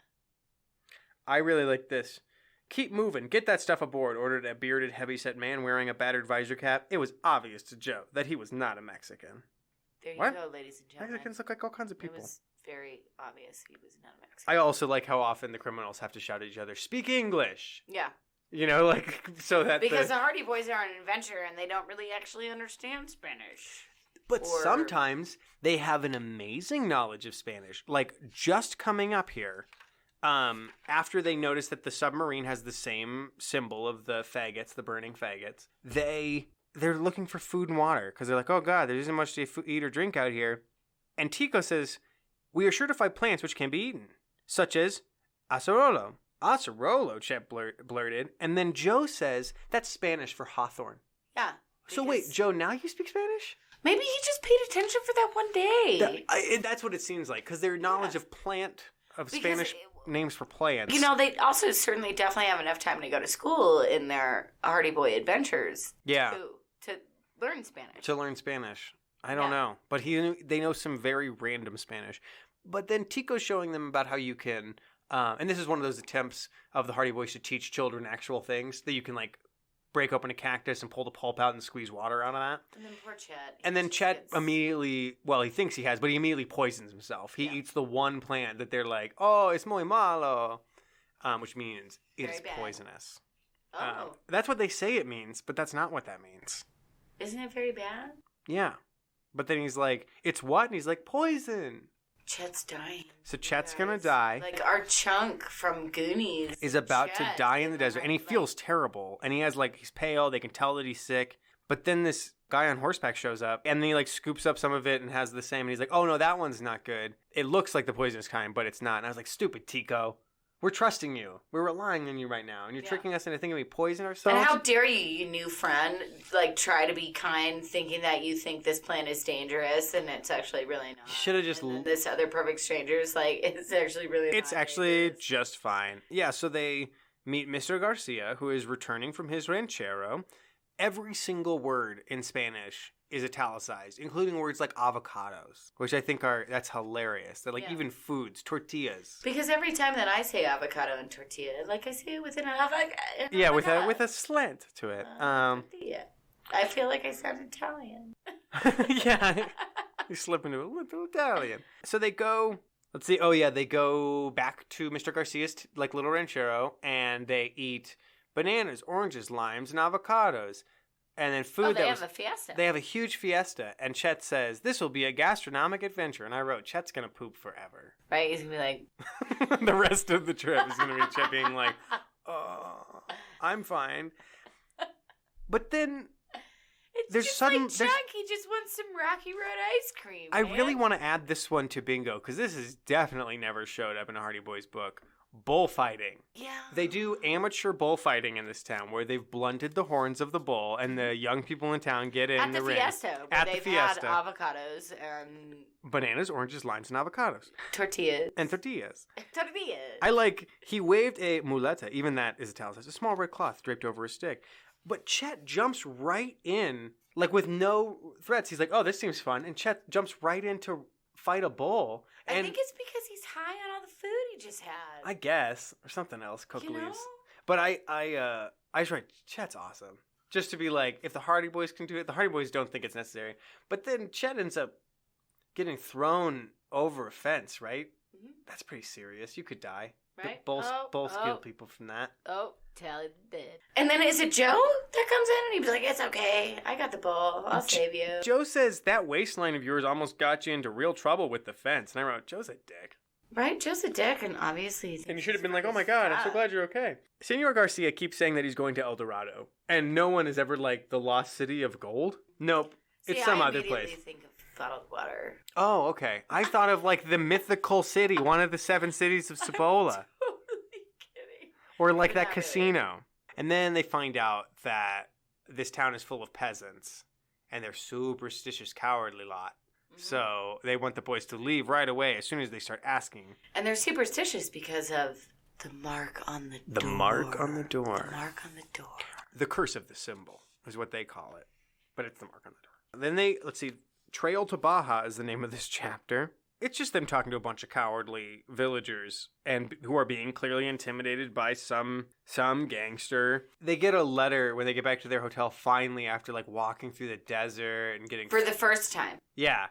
S2: I really like this. Keep moving. Get that stuff aboard, ordered a bearded, heavyset man wearing a battered visor cap. It was obvious to Joe that he was not a Mexican.
S1: There you
S2: What?
S1: go, ladies and gentlemen.
S2: Mexicans look like all kinds of people.
S1: It was very obvious he was not a Mexican.
S2: I also like how often the criminals have to shout at each other, speak English.
S1: Yeah.
S2: You know, like, so that
S1: Because the Hardy Boys are an adventure and they don't really actually understand Spanish.
S2: But sometimes they have an amazing knowledge of Spanish. Like, just coming up here, after they notice that the submarine has the same symbol of the faggots, the burning faggots, they're looking for food and water. Because they're like, oh God, there isn't much to eat or drink out here. And Tico says, we are sure to find plants which can be eaten, such as acerola. Acerola, Chet blurted. And then Joe says, that's Spanish for hawthorn.
S1: Yeah.
S2: So wait, Joe, now you speak Spanish?
S1: Maybe he just paid attention for that one day.
S2: That's what it seems like, because their knowledge of Spanish names for plants.
S1: You know, they also certainly definitely have enough time to go to school in their Hardy Boy adventures.
S2: Yeah.
S1: To learn Spanish.
S2: To learn Spanish. I don't know. But they know some very random Spanish. But then Tico's showing them about how you can... and this is one of those attempts of the Hardy Boys to teach children actual things, that you can, like, break open a cactus and pull the pulp out and squeeze water out of that.
S1: And then poor Chet.
S2: And then Chet immediately, well, he thinks he has, but he immediately poisons himself. He eats the one plant that they're like, oh, it's muy malo, which means it's poisonous.
S1: Oh.
S2: That's what they say it means, but that's not what that means.
S1: Isn't it very bad?
S2: Yeah. But then he's like, it's what? And he's like, poison.
S1: Chet's dying.
S2: So Chet's going to die.
S1: Like our Chunk from Goonies.
S2: Is about to die in the desert. And he feels terrible. And he has, like, he's pale. They can tell that he's sick. But then this guy on horseback shows up. And then he, like, scoops up some of it and has the same. And he's like, oh, no, that one's not good. It looks like the poisonous kind, but it's not. And I was like, stupid Tico. We're trusting you. We're relying on you right now. And you're tricking us into thinking we poison ourselves?
S1: And how dare you new friend, like, try to be kind, thinking that you think this plant is dangerous, and it's actually really not.
S2: You should have just...
S1: And this other perfect stranger's like, it's actually really
S2: It's actually just fine. Yeah, so they meet Mr. Garcia, who is returning from his ranchero. Every single word in Spanish is italicized, including words like avocados, which I think that's hilarious. They're like even foods, tortillas.
S1: Because every time that I say avocado and tortilla, like I say it with an avocado.
S2: Yeah, with a slant to it.
S1: Tortilla. I feel like I sound Italian.
S2: Yeah, you slip into a little Italian. So they go. Let's see. Oh yeah, they go back to Mr. Garcia's like little ranchero, and they eat bananas, oranges, limes, and avocados. And then food
S1: have a fiesta.
S2: They have a huge fiesta. And Chet says, this will be a gastronomic adventure. And I wrote, Chet's going to poop forever.
S1: Right? He's going to be like...
S2: The rest of the trip is going to be Chet being like, oh, I'm fine. But then...
S1: It's
S2: there's
S1: just
S2: sudden,
S1: like Chuck. He just wants some Rocky Road ice cream,
S2: I
S1: man.
S2: really want to add this one to bingo, because this has definitely never showed up in a Hardy Boys book. bullfighting.
S1: Yeah.
S2: They do amateur bullfighting in this town where they've blunted the horns of the bull and the young people in town get in the ring.
S1: Fiesta, where they've had avocados and...
S2: bananas, oranges, limes, and avocados.
S1: Tortillas.
S2: And tortillas.
S1: Tortillas.
S2: He waved a muleta, even that is italicized, a small red cloth draped over a stick. But Chet jumps right in, like with no threats. He's like, oh, this seems fun. And Chet jumps right in to fight a bull.
S1: I think it's because he's high on all the food he just had.
S2: I guess. Or something else, cook
S1: You know?
S2: leaves. But I was right, Chet's awesome. Just to be like, if the Hardy Boys can do it, the Hardy Boys don't think it's necessary. But then Chet ends up getting thrown over a fence, right? Mm-hmm. That's pretty serious. You could die.
S1: Right?
S2: Bulls kill people from that.
S1: Oh, Tally did. And then is it Joe that comes in and he's like, it's okay. I got the bull. I'll save you.
S2: Joe says, that waistline of yours almost got you into real trouble with the fence. And I wrote, Joe's a dick.
S1: Right? Joe's a dick, and obviously...
S2: And you should have been like, oh my God, I'm so glad you're okay. Senor Garcia keeps saying that he's going to El Dorado. And no one is ever like, the lost city of gold? Nope. It's some other place.
S1: I think of bottled water.
S2: Oh, okay. I thought of like the mythical city, one of the 7 cities of Cibola.
S1: Totally kidding.
S2: Or like that casino. And then they find out that this town is full of peasants. And they're superstitious, cowardly lot. Mm-hmm. So they want the boys to leave right away as soon as they start asking.
S1: And they're superstitious because of the mark on the door.
S2: The mark on the door.
S1: The mark on the door.
S2: The curse of the symbol is what they call it. But it's the mark on the door. Then they, let's see, Trail to Baja is the name of this chapter. It's just them talking to a bunch of cowardly villagers and who are being clearly intimidated by some gangster. They get a letter when they get back to their hotel finally after like walking through the desert and getting...
S1: For the first time.
S2: Yeah,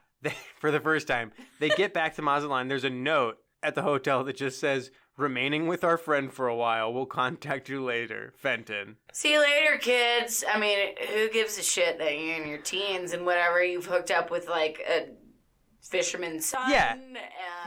S2: for the first time. They get back to Mazatlan. There's a note at the hotel that just says, remaining with our friend for a while. We'll contact you later. Fenton.
S1: See you later, kids. I mean, who gives a shit that you're in your teens and whatever you've hooked up with like a fisherman's son?
S2: Yeah.
S1: And...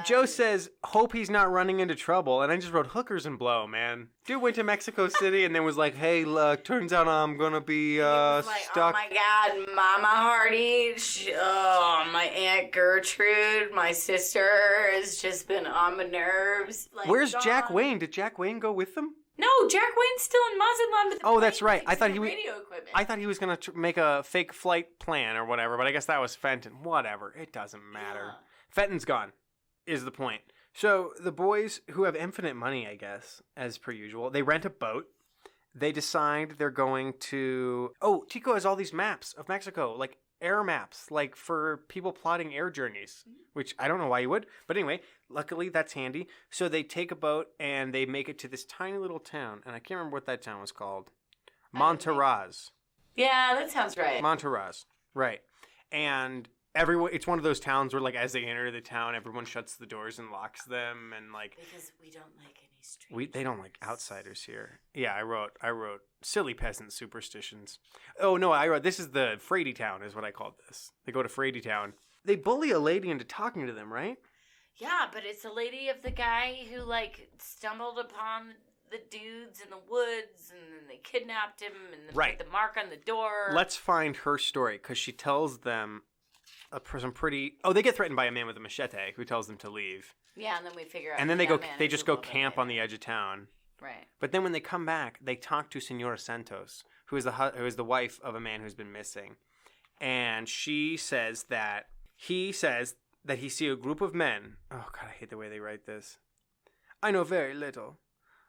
S2: Joe says, hope he's not running into trouble. And I just wrote hookers and blow, man. Dude went to Mexico City and then was like, hey, look, turns out I'm going to be
S1: like,
S2: stuck.
S1: Oh my God, Mama Hardy. My Aunt Gertrude, my sister, has just been on my nerves. Like,
S2: where's
S1: gone.
S2: Jack Wayne? Did Jack Wayne go with them?
S1: No, Jack Wayne's still in Mazatlan.
S2: Oh, that's right. I thought he was.
S1: Radio equipment.
S2: I thought he was going to make a fake flight plan or whatever, but I guess that was Fenton. Whatever. It doesn't matter.
S1: Yeah.
S2: Fenton's gone, is the point. So the boys, who have infinite money, I guess, as per usual, they rent a boat. They decide they're going to... Oh, Tico has all these maps of Mexico, like air maps, like for people plotting air journeys, which I don't know why you would. But anyway, luckily that's handy. So they take a boat and they make it to this tiny little town. And I can't remember what that town was called. Monterraz.
S1: Yeah, that sounds right.
S2: Monterraz. Right. And... it's one of those towns where, like, as they enter the town, everyone shuts the doors and locks them, and like
S1: because we don't like any strangers.
S2: They don't like outsiders here. Yeah, I wrote silly peasant superstitions. Oh no, I wrote this is the Fraidy Town is what I called this. They go to Fraidy Town. They bully a lady into talking to them, right?
S1: Yeah, but it's a lady of the guy who like stumbled upon the dudes in the woods, and then they kidnapped him, and then
S2: right.
S1: put the mark on the door.
S2: Let's find her story because she tells them. Some pretty... Oh, they get threatened by a man with a machete who tells them to leave.
S1: Yeah, and then we figure out...
S2: And then they just go camp on the edge of town.
S1: Right.
S2: But then when they come back, they talk to Senora Santos, who is the wife of a man who's been missing. And he says that he see a group of men... Oh, God, I hate the way they write this. I know very little.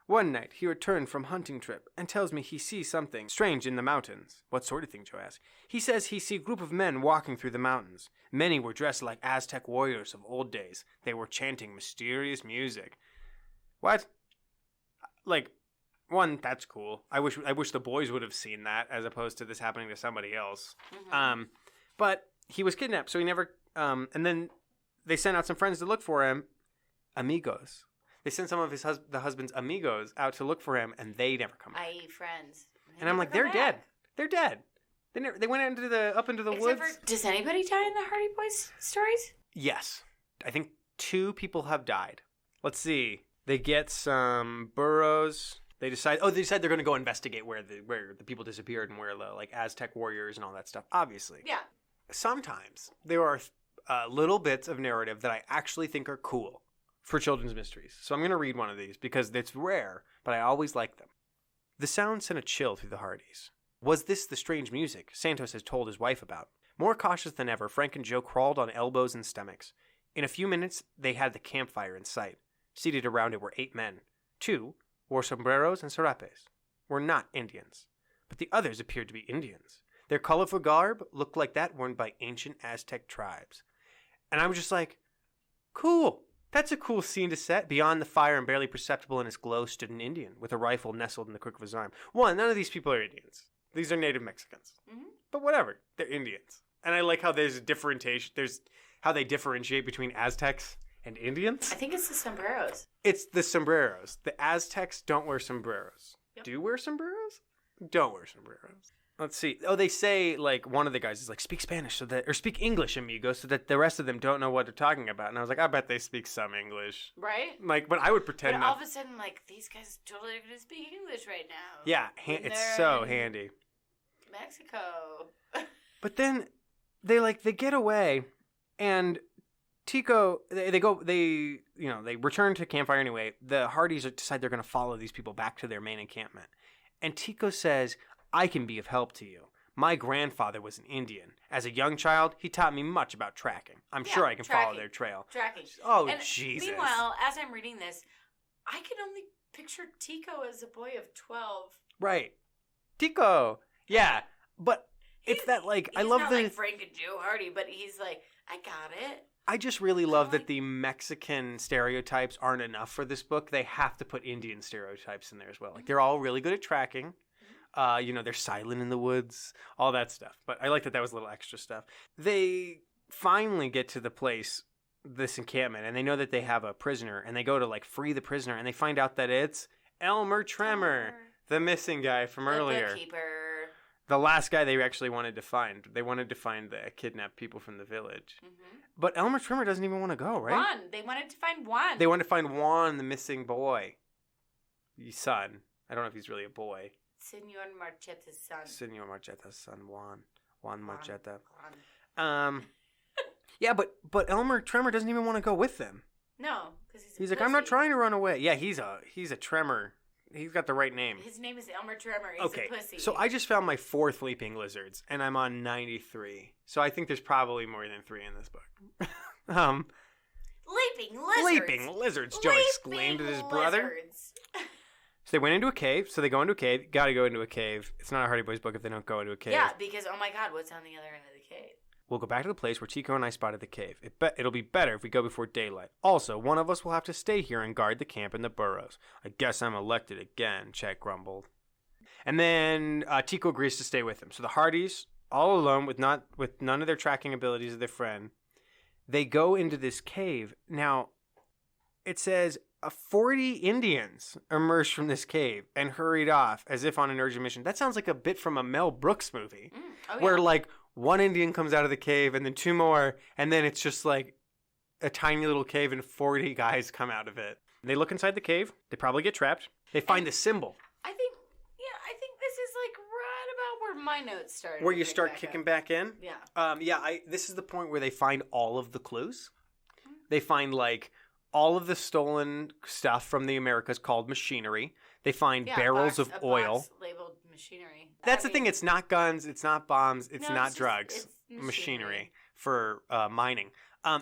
S2: One night, he returned from hunting trip and tells me he sees something strange in the mountains. What sort of thing, Joe asks. He says he see a group of men walking through the mountains. Many were dressed like Aztec warriors of old days. They were chanting mysterious music. What? Like, one, that's cool. I wish the boys would have seen that as opposed to this happening to somebody else. Mm-hmm. But he was kidnapped, so he never... and then they sent out some friends to look for him. Amigos. They sent some of the husband's amigos out to look for him, and they never come back.
S1: I.e. friends.
S2: And I'm like, they're dead. They're dead. They went up into the woods.
S1: Does anybody die in the Hardy Boys stories?
S2: Yes. I think 2 people have died. Let's see. They get some burros. They decide they're going to go investigate where the people disappeared and where the like Aztec warriors and all that stuff. Obviously.
S1: Yeah.
S2: Sometimes there are little bits of narrative that I actually think are cool. for children's mysteries. So I'm going to read one of these because it's rare, but I always like them. The sound sent a chill through the Hardys. Was this the strange music Santos has told his wife about? More cautious than ever, Frank and Joe crawled on elbows and stomachs. In a few minutes, they had the campfire in sight. Seated around it were 8 men. 2 wore sombreros and serapes. Were not Indians. But the others appeared to be Indians. Their colorful garb looked like that worn by ancient Aztec tribes. And I was just like, cool. That's a cool scene to set. Beyond the fire and barely perceptible in its glow stood an Indian with a rifle nestled in the crook of his arm. One, none of these people are Indians. These are native Mexicans. Mm-hmm. But whatever. They're Indians. And I like how there's a differentiation. There's how they differentiate between Aztecs and Indians.
S1: I think it's the sombreros.
S2: It's the sombreros. The Aztecs don't wear sombreros. Yep. Do wear sombreros? Don't wear sombreros. Let's see. Oh, they say, like, one of the guys is like, speak Spanish or speak English, amigo, so that the rest of them don't know what they're talking about. And I was like, I bet they speak some English.
S1: Right?
S2: Like, but I would pretend
S1: But all of a sudden, like, these guys totally are going to speak English right now.
S2: Yeah, it's so handy.
S1: Mexico.
S2: But then they get away, and Tico, they return to campfire anyway. The Hardys decide they're going to follow these people back to their main encampment. And Tico says, I can be of help to you. My grandfather was an Indian. As a young child, he taught me much about tracking. I'm sure I can follow their trail.
S1: Tracking.
S2: Oh,
S1: and
S2: Jesus.
S1: Meanwhile, as I'm reading this, I can only picture Tico as a boy of 12.
S2: Right. Tico. Yeah. But it's that, like, I love
S1: he's
S2: the...
S1: not like Frank and Joe Hardy, but he's like, I got it.
S2: I just really love that the Mexican stereotypes aren't enough for this book. They have to put Indian stereotypes in there as well. Like, they're all really good at tracking. They're silent in the woods, all that stuff. But I like that was a little extra stuff. They finally get to the place, this encampment, and they know that they have a prisoner, and they go to, like, free the prisoner, and they find out that it's Elmer Tremor, the missing guy from earlier.
S1: The bookkeeper.
S2: The last guy they actually wanted to find. They wanted to find the kidnapped people from the village. Mm-hmm. But Elmer Trimmer doesn't even want to go, right?
S1: Juan. They wanted to find Juan.
S2: They wanted to find Juan, the missing boy. The son. I don't know if he's really a boy.
S1: Senor Marchetta's son.
S2: Senor Marchetta's son, Juan. Juan Marchetta. Yeah, but Elmer Tremor doesn't even want to go with them.
S1: No, because
S2: he's like, I'm not trying to run away. Yeah, he's a Tremor. He's got the right name.
S1: His name is Elmer Tremor. He's a pussy.
S2: So I just found my 4th Leaping Lizards, and I'm on 93. So I think there's probably more than 3 in this book.
S1: Leaping Lizards!
S2: Leaping Lizards, Joe exclaimed at his brother. So they went into a cave. So they go into a cave. Got to go into a cave. It's not a Hardy Boys book if they don't go into a cave.
S1: Yeah, because, oh my God, what's on the other end of the cave?
S2: We'll go back to the place where Tico and I spotted the cave. It'll be better if we go before daylight. Also, one of us will have to stay here and guard the camp and the burrows. I guess I'm elected again, Chet grumbled. And then Tico agrees to stay with him. So the Hardys, all alone with none of their tracking abilities of their friend, they go into this cave. Now, it says 40 Indians emerged from this cave and hurried off as if on an urgent mission. That sounds like a bit from a Mel Brooks movie. Where, like, one Indian comes out of the cave and then 2 more, and then it's just like a tiny little cave and 40 guys come out of it. They look inside the cave. They probably get trapped. They find the symbol.
S1: I think this is like right about where my notes started.
S2: Where you start kicking back in?
S1: Yeah.
S2: This is the point where they find all of the clues. Mm-hmm. They find, like, all of the stolen stuff from the Americas called machinery. They find barrels of oil.
S1: Box labeled machinery.
S2: That's the thing. It's not guns. It's not bombs. It's not drugs. It's machinery for mining.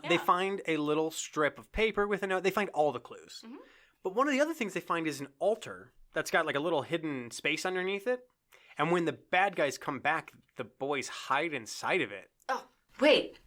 S2: They find a little strip of paper with a note. They find all the clues. Mm-hmm. But one of the other things they find is an altar that's got like a little hidden space underneath it. And when the bad guys come back, the boys hide inside of it.
S1: Oh, wait.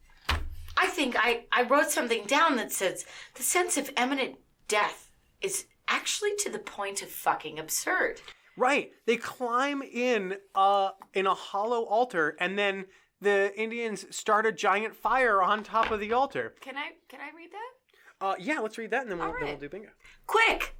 S1: I think I wrote something down that says the sense of imminent death is actually to the point of fucking absurd.
S2: Right. They climb in a hollow altar, and then the Indians start a giant fire on top of the altar.
S1: Can I read that?
S2: Yeah, let's read that, and then we'll do bingo.
S1: Quick!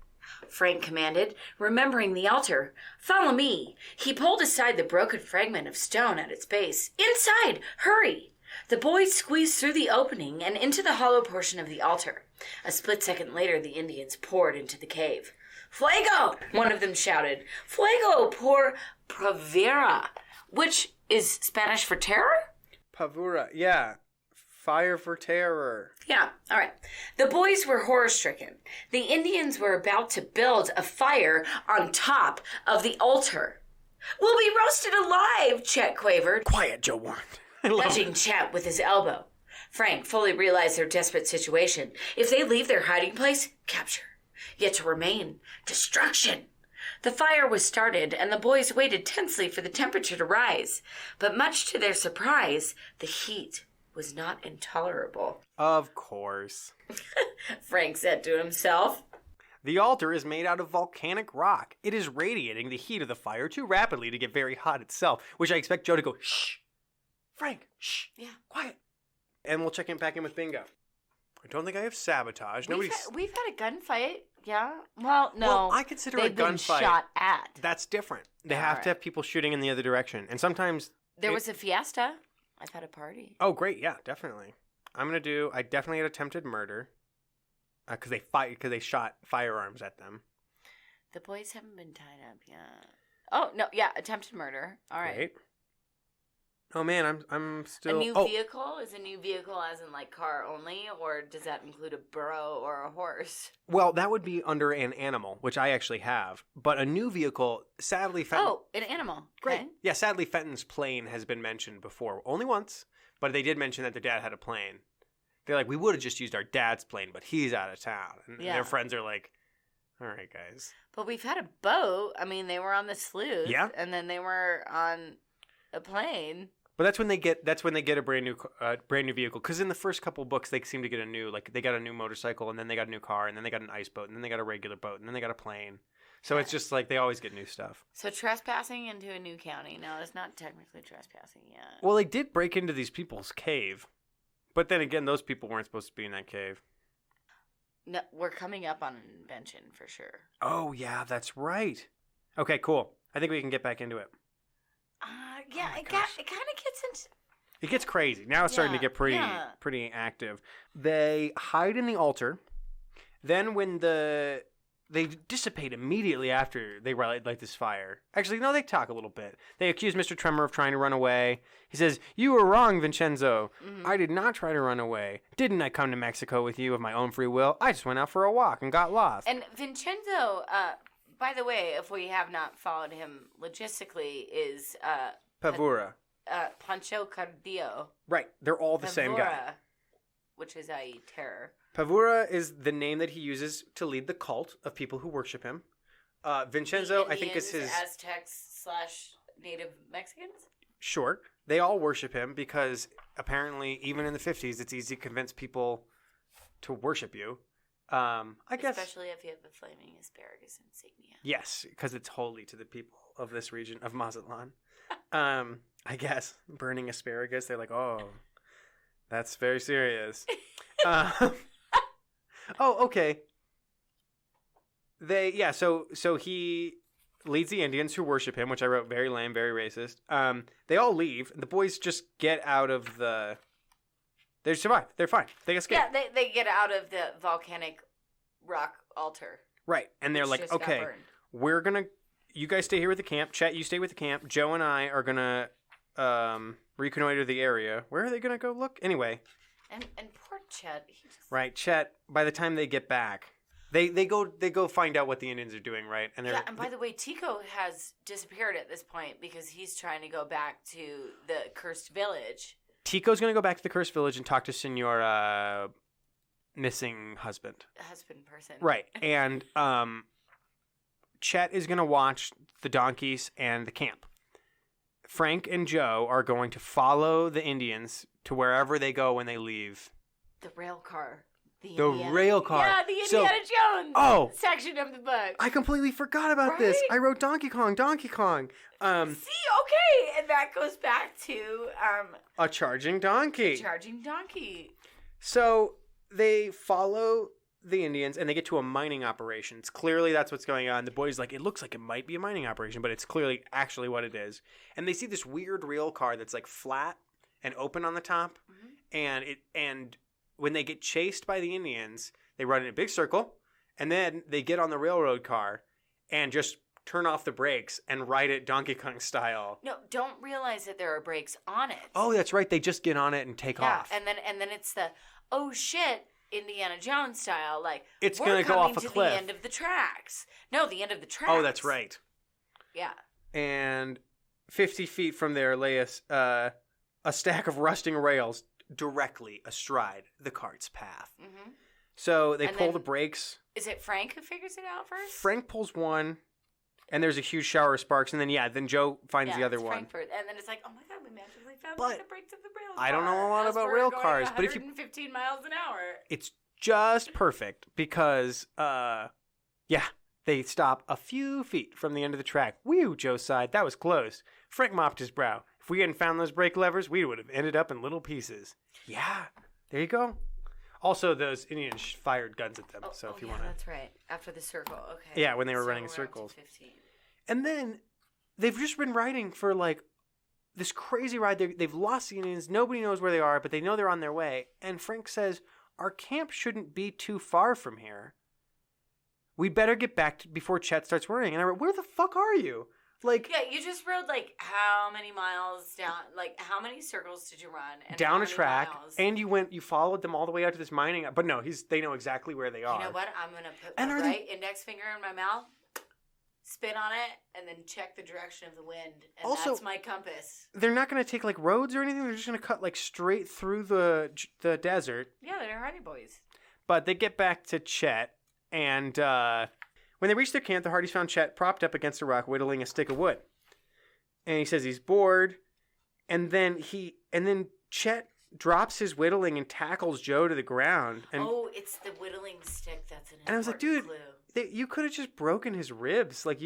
S1: Frank commanded, remembering the altar. Follow me. He pulled aside the broken fragment of stone at its base. Inside! Hurry! The boys squeezed through the opening and into the hollow portion of the altar. A split second later, the Indians poured into the cave. Fuego! One of them shouted. Fuego por Pavera, which is Spanish for terror?
S2: Pavura, yeah. Fire for terror.
S1: Yeah, all right. The boys were horror-stricken. The Indians were about to build a fire on top of the altar. "We'll be roasted alive," Chet quavered,
S2: Quiet, Joe warned.
S1: nudging Chet with his elbow. Frank fully realized their desperate situation. If they leave their hiding place, capture. Yet to remain, destruction. The fire was started, and the boys waited tensely for the temperature to rise. But much to their surprise, the heat was not intolerable.
S2: Of course.
S1: Frank said to himself.
S2: The altar is made out of volcanic rock. It is radiating the heat of the fire too rapidly to get very hot itself, which I expect Joe to go, shh. Frank, shh.
S1: Yeah.
S2: Quiet. And we'll check in back in with bingo. I don't think I have sabotage.
S1: We've had a gunfight, yeah? Well, no.
S2: Well, I consider a
S1: they've been
S2: gunfight.
S1: shot at.
S2: That's different. They have to have people shooting in the other direction. And sometimes...
S1: There was a fiesta. I've had a party.
S2: Oh, great. Yeah, definitely. I definitely had attempted murder. Because they shot firearms at them.
S1: The boys haven't been tied up yet. Oh, no, yeah, attempted murder. All right.
S2: Great. Oh, man, I'm still...
S1: A new vehicle? Is a new vehicle as in, like, car only? Or does that include a burro or a horse?
S2: Well, that would be under an animal, which I actually have. But a new vehicle, sadly...
S1: an animal.
S2: Great.
S1: Okay.
S2: Yeah, sadly, Fenton's plane has been mentioned before. Only once, but they did mention that their dad had a plane. They're like, we would have just used our dad's plane, but he's out of town. And their friends are like, all right, guys.
S1: But we've had a boat. I mean, they were on the sleuth.
S2: Yeah.
S1: And then they were on a plane.
S2: But that's when they get a brand new vehicle. Because in the first couple books, they seem to get they got a new motorcycle, and then they got a new car, and then they got an ice boat, and then they got a regular boat, and then they got a plane. So it's just like they always get new stuff.
S1: So trespassing into a new county. No, it's not technically trespassing yet.
S2: Well, they did break into these people's cave. But then again, those people weren't supposed to be in that cave.
S1: No, we're coming up on an invention for sure.
S2: Oh, yeah, that's right. Okay, cool. I think we can get back into it.
S1: Yeah, it kind of gets into...
S2: It gets crazy. Now it's starting to get pretty active. They hide in the altar. Then when they dissipate immediately after they light this fire. Actually, no, they talk a little bit. They accuse Mr. Tremor of trying to run away. He says, "You were wrong, Vincenzo. Mm-hmm. I did not try to run away. Didn't I come to Mexico with you of my own free will? I just went out for a walk and got lost."
S1: And Vincenzo, by the way, if we have not followed him logistically, is...
S2: Pavura.
S1: Pancho Cardillo.
S2: Right. They're all the same guy.
S1: Which is i.e. terror.
S2: Pavura is the name that he uses to lead the cult of people who worship him. Vincenzo, I think, is his...
S1: Aztecs / Native Mexicans?
S2: Sure. They all worship him because apparently, even in the 50s, it's easy to convince people to worship you. I guess...
S1: Especially if you have the flaming asparagus insignia.
S2: Yes, because it's holy to the people of this region of Mazatlan. I guess. Burning asparagus, they're like, oh, that's very serious. Oh, okay. So he leads the Indians who worship him, which I wrote very lame, very racist. They all leave. The boys just get out of the... They survive. They're fine. They escape.
S1: Yeah, they get out of the volcanic rock altar.
S2: Right. And they're like, okay, we're going to... You guys stay here with the camp. Chet, you stay with the camp. Joe and I are going to reconnoiter the area. Where are they going to go look? Anyway.
S1: And poor Chet.
S2: Right. Chet, by the time they get back, they go find out what the Indians are doing, right? And
S1: and by the way, Tico has disappeared at this point because he's trying to go back to the cursed village.
S2: Tico's going to go back to the cursed village and talk to Senor missing husband.
S1: Husband person.
S2: Right. And Chet is going to watch the donkeys and the camp. Frank and Joe are going to follow the Indians to wherever they go when they leave.
S1: The rail car.
S2: The rail car.
S1: Yeah, the Indiana Jones section of the book.
S2: I completely forgot about this. I wrote Donkey Kong.
S1: See, okay. And that goes back to...
S2: a charging donkey. So they follow the Indians and they get to a mining operation. Clearly that's what's going on. The boys like, it looks like it might be a mining operation, but it's clearly actually what it is. And they see this weird rail car that's like flat and open on the top. Mm-hmm. And when they get chased by the Indians, they run in a big circle and then they get on the railroad car and just turn off the brakes and ride it Donkey Kong style.
S1: No, don't realize that there are brakes on it.
S2: Oh, that's right. They just get on it and take off.
S1: And then it's the, oh shit, Indiana Jones style. Like,
S2: it's going to go off a cliff.
S1: The end of the tracks. No, the end of the tracks.
S2: Oh, that's right.
S1: Yeah.
S2: And 50 feet from there lay a stack of rusting rails directly astride the cart's path. Mm-hmm. So they pull the brakes.
S1: Is it Frank who figures it out first?
S2: Frank pulls one, and there's a huge shower of sparks, and then Joe finds the other one.
S1: Frankfurt. And then it's like, oh my god, we magically found the brakes of the rail car.
S2: I don't know a lot about rail cars, but if you
S1: 115 miles an hour,
S2: it's just perfect because, they stop a few feet from the end of the track. Whew, Joe sighed. That was close. Frank mopped his brow. If we hadn't found those brake levers, we would have ended up in little pieces. Yeah, there you go. Also, those Indians fired guns at them. If you want to,
S1: that's right. After the circle, okay.
S2: Yeah, when they were running circles. And then they've just been riding for like this crazy ride. They've lost the Indians. Nobody knows where they are, but they know they're on their way. And Frank says, "Our camp shouldn't be too far from here. We'd better get back before Chet starts worrying." And I wrote, "Where the fuck are you?" Like,
S1: yeah, you just rode like how many miles down? Like, how many circles did you run? And
S2: down a track, and you followed them all the way out to this mining. But no, they know exactly where they are.
S1: You know what? I'm gonna put my right index finger in my mouth, spin on it, and then check the direction of the wind. And also, that's my compass.
S2: They're not gonna take like roads or anything. They're just gonna cut like straight through the desert.
S1: Yeah, they're Hardy Boys.
S2: But they get back to Chet, and when they reach their camp, the Hardys found Chet propped up against a rock, whittling a stick of wood. And he says he's bored. And then Chet drops his whittling and tackles Joe to the ground. And,
S1: it's the whittling stick that's an important clue.
S2: And I was like, dude, you could have just broken his ribs. Like,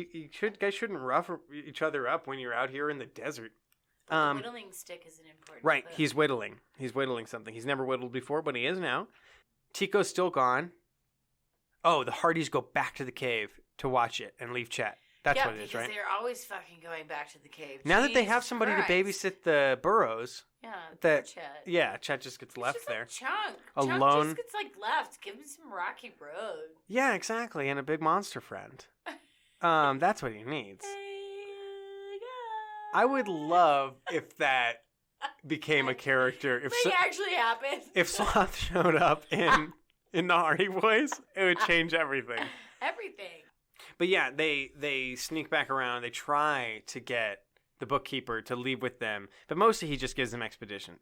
S2: guys shouldn't rough each other up when you're out here in the desert.
S1: The whittling stick is an important
S2: clue. Right,
S1: clue.
S2: he's whittling. He's whittling something. He's never whittled before, but he is now. Tico's still gone. Oh, the Hardys go back to the cave to watch it and leave Chet. That's what it is, right?
S1: Yeah, because they're always fucking going back to the cave.
S2: Now that they have somebody to babysit the burrows.
S1: Yeah,
S2: Chet.
S1: Yeah,
S2: Chet just gets left there.
S1: Chunk.
S2: Alone.
S1: Chunk just gets left. Give him some rocky road.
S2: Yeah, exactly. And a big monster friend. That's what he needs. I would love if that became a character. If
S1: actually happened.
S2: If Sloth showed up in the Hardy Boys, it would change everything.
S1: Everything.
S2: But yeah, they sneak back around. They try to get the bookkeeper to leave with them, but mostly he just gives them expedition.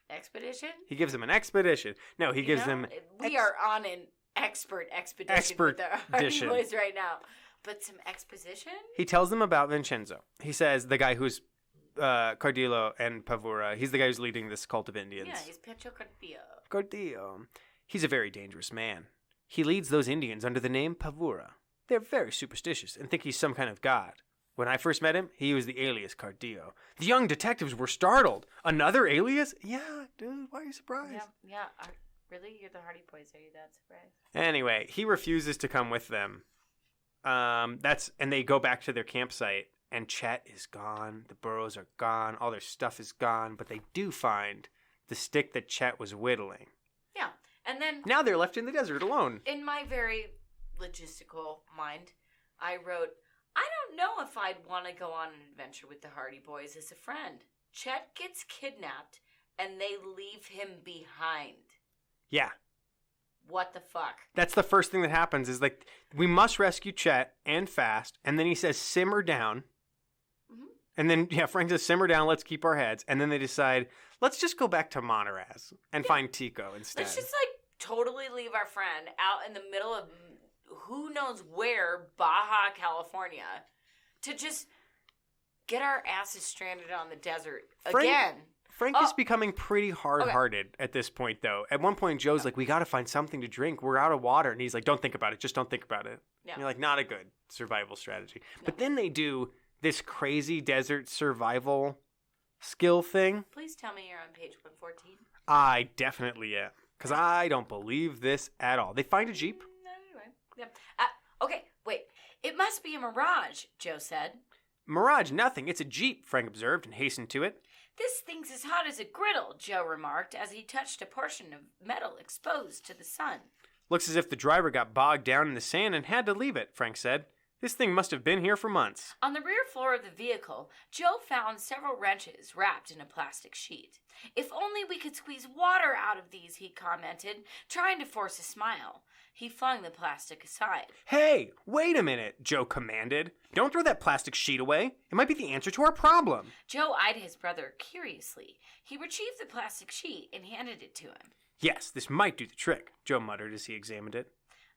S1: Expedition?
S2: He gives them an expedition. No, he gives them.
S1: We are on an expert expedition with the Hardy Boys right now. But some exposition? He
S2: tells them about Vincenzo. He says the guy who's Cardillo and Pavura. He's the guy who's leading this cult of Indians.
S1: Yeah, he's Pecho Cardillo.
S2: Cardillo. He's a very dangerous man. He leads those Indians under the name Pavura. They're very superstitious and think he's some kind of god. When I first met him, he was the alias Cardillo. The young detectives were startled. Another alias? Yeah, dude, why are you surprised?
S1: Yeah. Really? You're the Hardy Boys. Are you that surprised?
S2: Anyway, he refuses to come with them. And they go back to their campsite, and Chet is gone. The burros are gone. All their stuff is gone. But they do find the stick that Chet was whittling.
S1: Yeah. And then
S2: now they're left in the desert alone.
S1: In my very logistical mind, I wrote, I don't know if I'd want to go on an adventure with the Hardy Boys as a friend. Chet gets kidnapped, and they leave him behind.
S2: Yeah.
S1: What the fuck?
S2: That's the first thing that happens is like, we must rescue Chet and fast. And then he says, simmer down. Mm-hmm. And then, Frank says, simmer down, let's keep our heads. And then they decide, let's just go back to Monterey and find Tico instead.
S1: Let's just totally leave our friend out in the middle of who knows where, Baja, California, to just get our asses stranded on the desert again.
S2: Frank is becoming pretty hard-hearted at this point, though. At one point, Joe's like, we got to find something to drink. We're out of water. And he's like, don't think about it. Just don't think about it. Yeah. And you're like, not a good survival strategy. No. But then they do this crazy desert survival skill thing.
S1: Please tell me you're on page 114.
S2: I definitely am. Because I don't believe this at all. They find a Jeep.
S1: Anyway. Yeah. Okay, wait. It must be a mirage, Joe said.
S2: Mirage, nothing. It's a Jeep, Frank observed and hastened to it.
S1: This thing's as hot as a griddle, Joe remarked as he touched a portion of metal exposed to the sun.
S2: Looks as if the driver got bogged down in the sand and had to leave it, Frank said. This thing must have been here for months.
S1: On the rear floor of the vehicle, Joe found several wrenches wrapped in a plastic sheet. If only we could squeeze water out of these, he commented, trying to force a smile. He flung the plastic aside.
S2: Hey, wait a minute, Joe commanded. Don't throw that plastic sheet away. It might be the answer to our problem.
S1: Joe eyed his brother curiously. He retrieved the plastic sheet and handed it to him.
S2: Yes, this might do the trick, Joe muttered as he examined it.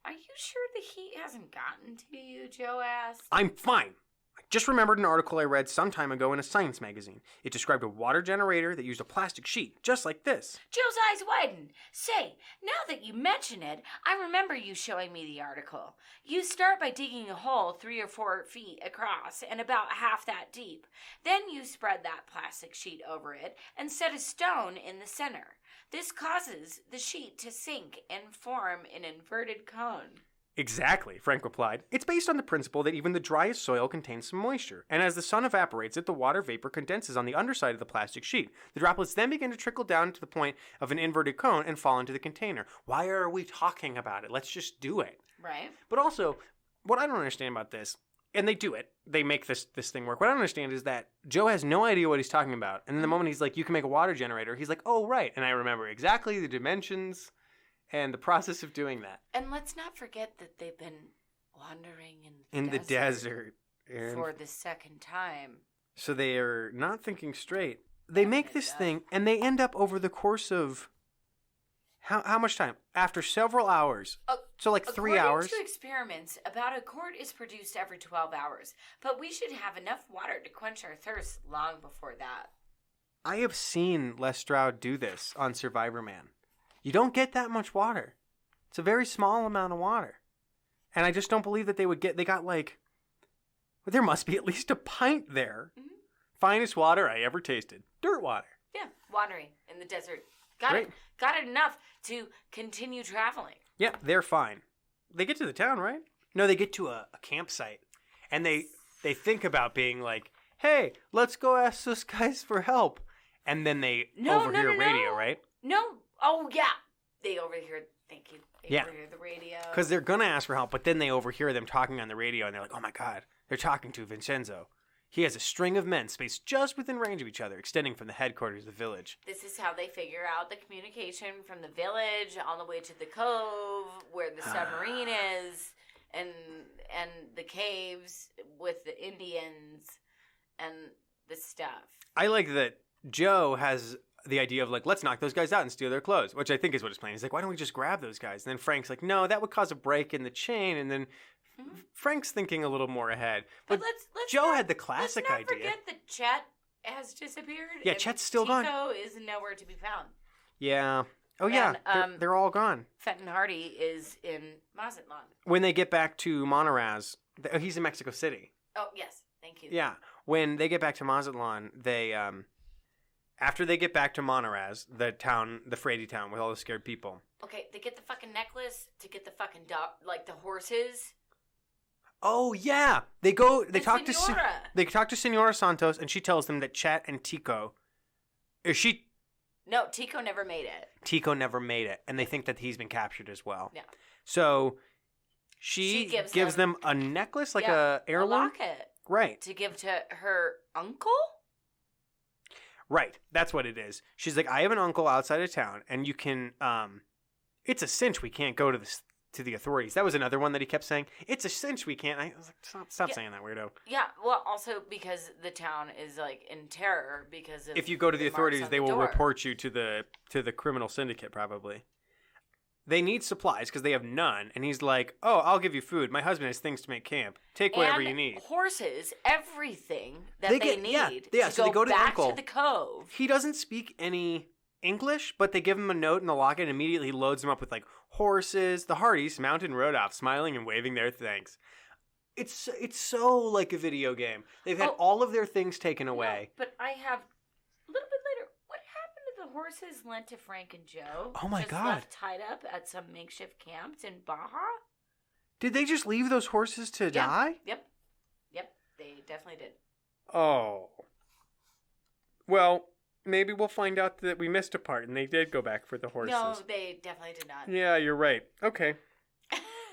S1: Are you sure the heat hasn't gotten to you? Joe asked.
S2: I'm fine. I just remembered an article I read some time ago in a science magazine. It described a water generator that used a plastic sheet, just like this.
S1: Joe's eyes widened. Say, now that you mention it, I remember you showing me the article. You start by digging a hole 3 or 4 feet across and about half that deep. Then you spread that plastic sheet over it and set a stone in the center. This causes the sheet to sink and form an inverted cone.
S2: Exactly, Frank replied. It's based on the principle that even the driest soil contains some moisture, and as the sun evaporates it, the water vapor condenses on the underside of the plastic sheet. The droplets then begin to trickle down to the point of an inverted cone and fall into the container. Why are we talking about it? Let's just do it.
S1: Right.
S2: But also, what I don't understand about this, and they do it, they make this thing work. What I don't understand is that Joe has no idea what he's talking about. And then the moment he's like, you can make a water generator, he's like, oh, right. And I remember exactly the dimensions and the process of doing that.
S1: And let's not forget that they've been wandering
S2: in the desert
S1: for the second time.
S2: So they are not thinking straight. They make this thing, and they end up over the course of how much time? After several hours. So like 3 hours.
S1: According to experiments, about a quart is produced every 12 hours. But we should have enough water to quench our thirst long before that.
S2: I have seen Les Stroud do this on Survivor Man. You don't get that much water. It's a very small amount of water. And I just don't believe that they got like, well, there must be at least a pint there. Mm-hmm. Finest water I ever tasted. Dirt water.
S1: Yeah, watering in the desert. Got it enough to continue traveling.
S2: Yeah, they're fine. They get to the town, right? No, they get to a campsite. And they think about being like, hey, let's go ask those guys for help. And then they overhear radio, right?
S1: No. Oh, yeah. They overhear, thank you. They overhear the radio.
S2: Because they're going to ask for help, but then they overhear them talking on the radio, and they're like, oh, my God, they're talking to Vincenzo. He has a string of men spaced just within range of each other, extending from the headquarters of the village.
S1: This is how they figure out the communication from the village all the way to the cove where the submarine is, and the caves with the Indians and the stuff.
S2: I like that Joe has the idea of like, let's knock those guys out and steal their clothes, which I think is what his plan is. He's like, why don't we just grab those guys? And then Frank's like, no, that would cause a break in the chain. And then Frank's thinking a little more ahead. But Joe had the classic idea.
S1: Let's not forget that Chet has disappeared.
S2: Yeah, Chet's still gone.
S1: Tico is nowhere to be found.
S2: Yeah. Oh, yeah. They're all gone.
S1: Fenton Hardy is in Mazatlan.
S2: When they get back to Monterrey, he's in Mexico City.
S1: Oh, yes. Thank you.
S2: Yeah. When they get back to Mazatlan, they... After they get back to Monterrey, the Frady town with all the scared people.
S1: Okay, they get the fucking necklace to get the fucking dog, like the horses.
S2: Oh yeah, they talk to Senora Santos, and she tells them that Chet and Tico,
S1: No, Tico never made it.
S2: Tico never made it, and they think that he's been captured as well.
S1: Yeah.
S2: So she gives them a necklace, like a heirloom,
S1: a locket,
S2: right?
S1: To give to her uncle.
S2: Right, that's what it is. She's like, I have an uncle outside of town, and you can. It's a cinch we can't go to the authorities. That was another one that he kept saying. It's a cinch we can't. I was like, stop saying that, weirdo.
S1: Yeah, well, also because the town is like in terror because of.
S2: If you go to the authorities, they will report you to the criminal syndicate probably. They need supplies because they have none, and he's like, "Oh, I'll give you food. My husband has things to make camp. Take whatever you need."
S1: Horses, everything that they need.
S2: Yeah. So they go to the uncle.
S1: To the cove.
S2: He doesn't speak any English, but they give him a note in the locket, and immediately he loads them up with like horses. The Hardys mount and rode off, smiling and waving their thanks. It's so like a video game. They've had all of their things taken away.
S1: No, but I have a little bit later. What happened to the horses lent to Frank and Joe?
S2: Oh my God!
S1: Left tied up at some makeshift camps in Baja.
S2: Did they just leave those horses to die?
S1: Yep. They definitely did.
S2: Oh. Well, maybe we'll find out that we missed a part, and they did go back for the horses.
S1: No, they definitely did not.
S2: Yeah, you're right. Okay.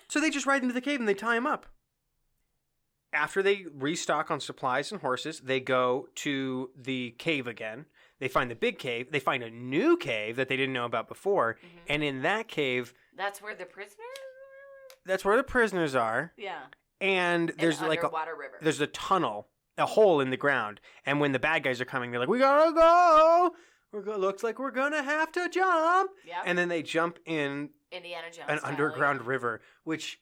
S2: So they just ride into the cave and they tie him up. after they restock on supplies and horses, they go to the cave again. They find the big cave. They find a new cave that they didn't know about before. Mm-hmm. And in that cave...
S1: That's where the prisoners
S2: are.
S1: Yeah.
S2: And there's like
S1: underwater river.
S2: There's a tunnel, a hole in the ground. And when the bad guys are coming, they're like, we gotta go. Looks like we're gonna have to jump.
S1: Yep.
S2: And then they jump in
S1: Indiana Jones
S2: an underground river, which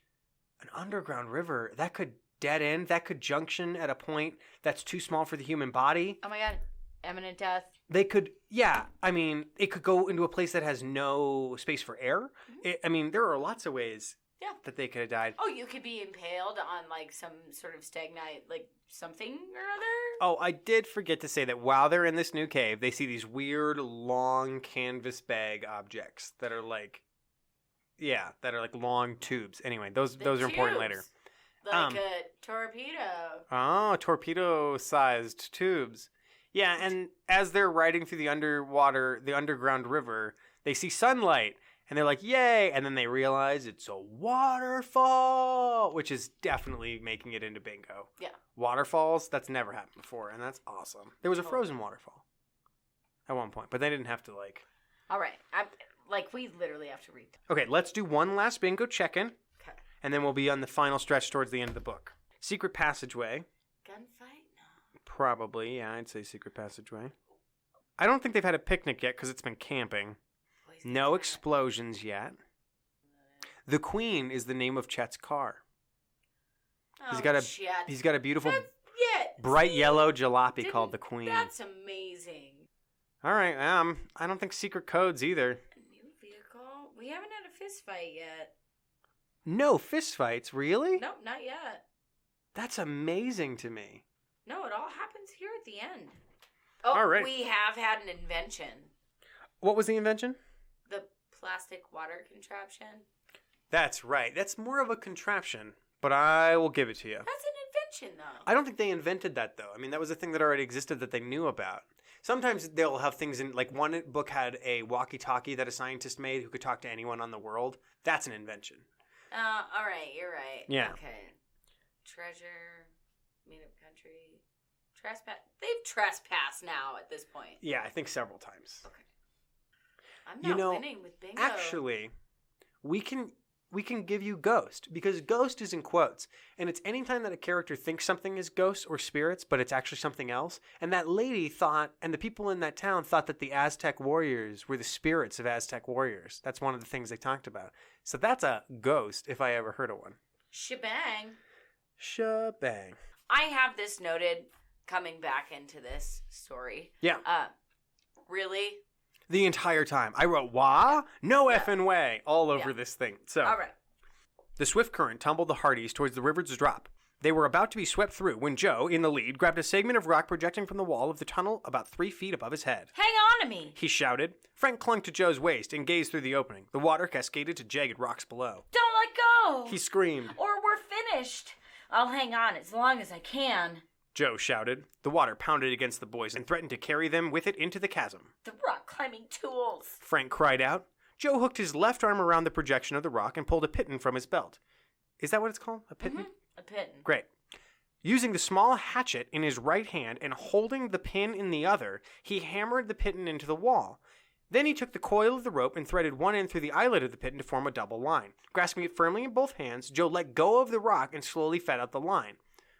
S2: an underground river, that could dead end, that could junction at a point that's too small for the human body.
S1: Oh my God. Imminent death.
S2: They could, it could go into a place that has no space for air. Mm-hmm. There are lots of ways that they could have died.
S1: Oh, you could be impaled on like some sort of stagnite, like something or other.
S2: Oh, I did forget to say that while they're in this new cave, they see these weird long canvas bag objects that are like long tubes. Anyway, those are important later.
S1: Like a torpedo.
S2: Oh, torpedo-sized tubes. Yeah, and as they're riding through the underground river, they see sunlight, and they're like, yay! And then they realize it's a waterfall, which is definitely making it into bingo.
S1: Yeah.
S2: Waterfalls, that's never happened before, and that's awesome. There was a frozen waterfall at one point, but they didn't have to, like...
S1: All right. We literally have to read.
S2: Okay, let's do one last bingo check-in, and then we'll be on the final stretch towards the end of the book. Secret passageway.
S1: Gunfight?
S2: Probably, yeah, I'd say secret passageway. I don't think they've had a picnic yet because it's been camping. No explosions yet. The Queen is the name of Chet's car. He's got a beautiful bright yellow jalopy called the Queen.
S1: That's amazing.
S2: All right, I don't think secret codes either.
S1: A new vehicle? We haven't had a fist fight yet.
S2: No fist fights, really?
S1: Nope, not yet.
S2: That's amazing to me.
S1: No, it all happens here at the end. Oh,
S2: all right.
S1: We have had an invention.
S2: What was the invention?
S1: The plastic water contraption.
S2: That's right. That's more of a contraption, but I will give it to you.
S1: That's an invention, though.
S2: I don't think they invented that, though. That was a thing that already existed that they knew about. Sometimes they'll have things in, like one book had a walkie-talkie that a scientist made who could talk to anyone on the world. That's an invention.
S1: All right. You're right.
S2: Yeah.
S1: Okay. Treasure, made-up country. Trespass. They've trespassed now at this point.
S2: Yeah, I think several times.
S1: Okay. I'm not winning with bingo.
S2: Actually, we can give you ghost because ghost is in quotes, and it's anytime that a character thinks something is ghosts or spirits, but it's actually something else. And that lady thought, and the people in that town thought that the Aztec warriors were the spirits of Aztec warriors. That's one of the things they talked about. So that's a ghost if I ever heard of one.
S1: Shebang.
S2: I
S1: have this noted coming back into this story.
S2: Yeah.
S1: Really?
S2: The entire time. I wrote, wah? No effing way. All over this thing. So,
S1: all right.
S2: The swift current tumbled the Hardys towards the river's drop. They were about to be swept through when Joe, in the lead, grabbed a segment of rock projecting from the wall of the tunnel about 3 feet above his head.
S1: Hang on to me!
S2: He shouted. Frank clung to Joe's waist and gazed through the opening. The water cascaded to jagged rocks below.
S1: Don't let go!
S2: He screamed.
S1: Or we're finished. I'll hang on as long as I can.
S2: Joe shouted. The water pounded against the boys and threatened to carry them with it into the chasm.
S1: The rock climbing tools!
S2: Frank cried out. Joe hooked his left arm around the projection of the rock and pulled a piton from his belt. Is that what it's called? A piton?
S1: Mm-hmm. A piton.
S2: Great. Using the small hatchet in his right hand and holding the pin in the other, he hammered the piton into the wall. Then he took the coil of the rope and threaded one end through the eyelet of the piton to form a double line. Grasping it firmly in both hands, Joe let go of the rock and slowly fed out the line.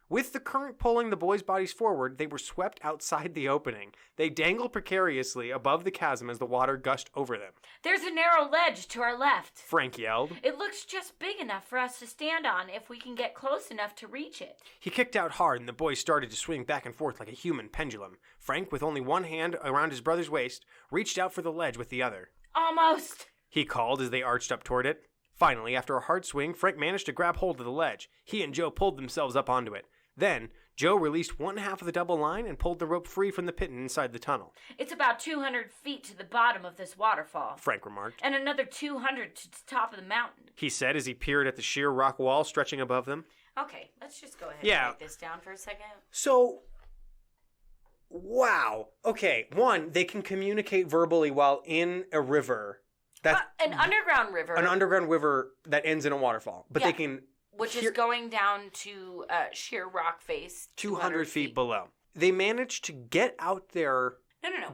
S2: With the current pulling the boys' bodies forward, they were swept outside the opening. They dangled precariously above the chasm as the water gushed over them.
S1: There's a narrow ledge to our left,
S2: Frank yelled.
S1: It looks just big enough for us to stand on if we can get close enough to reach it.
S2: He kicked out hard and the boys started to swing back and forth like a human pendulum. Frank, with only one hand around his brother's waist, reached out for the ledge with the other.
S1: Almost,
S2: he called as they arched up toward it. Finally, after a hard swing, Frank managed to grab hold of the ledge. He and Joe pulled themselves up onto it. Then, Joe released one half of the double line and pulled the rope free from the piton inside the tunnel.
S1: It's about 200 feet to the bottom of this waterfall,
S2: Frank remarked.
S1: And another 200 to the top of the mountain,
S2: he said as he peered at the sheer rock wall stretching above them.
S1: Okay, let's just go ahead and write this down for a second.
S2: So, wow. Okay, one, they can communicate verbally while in a river.
S1: An underground river.
S2: An underground river that ends in a waterfall. But they can
S1: Which is going down to sheer rock face.
S2: 200 feet below. They managed to get out their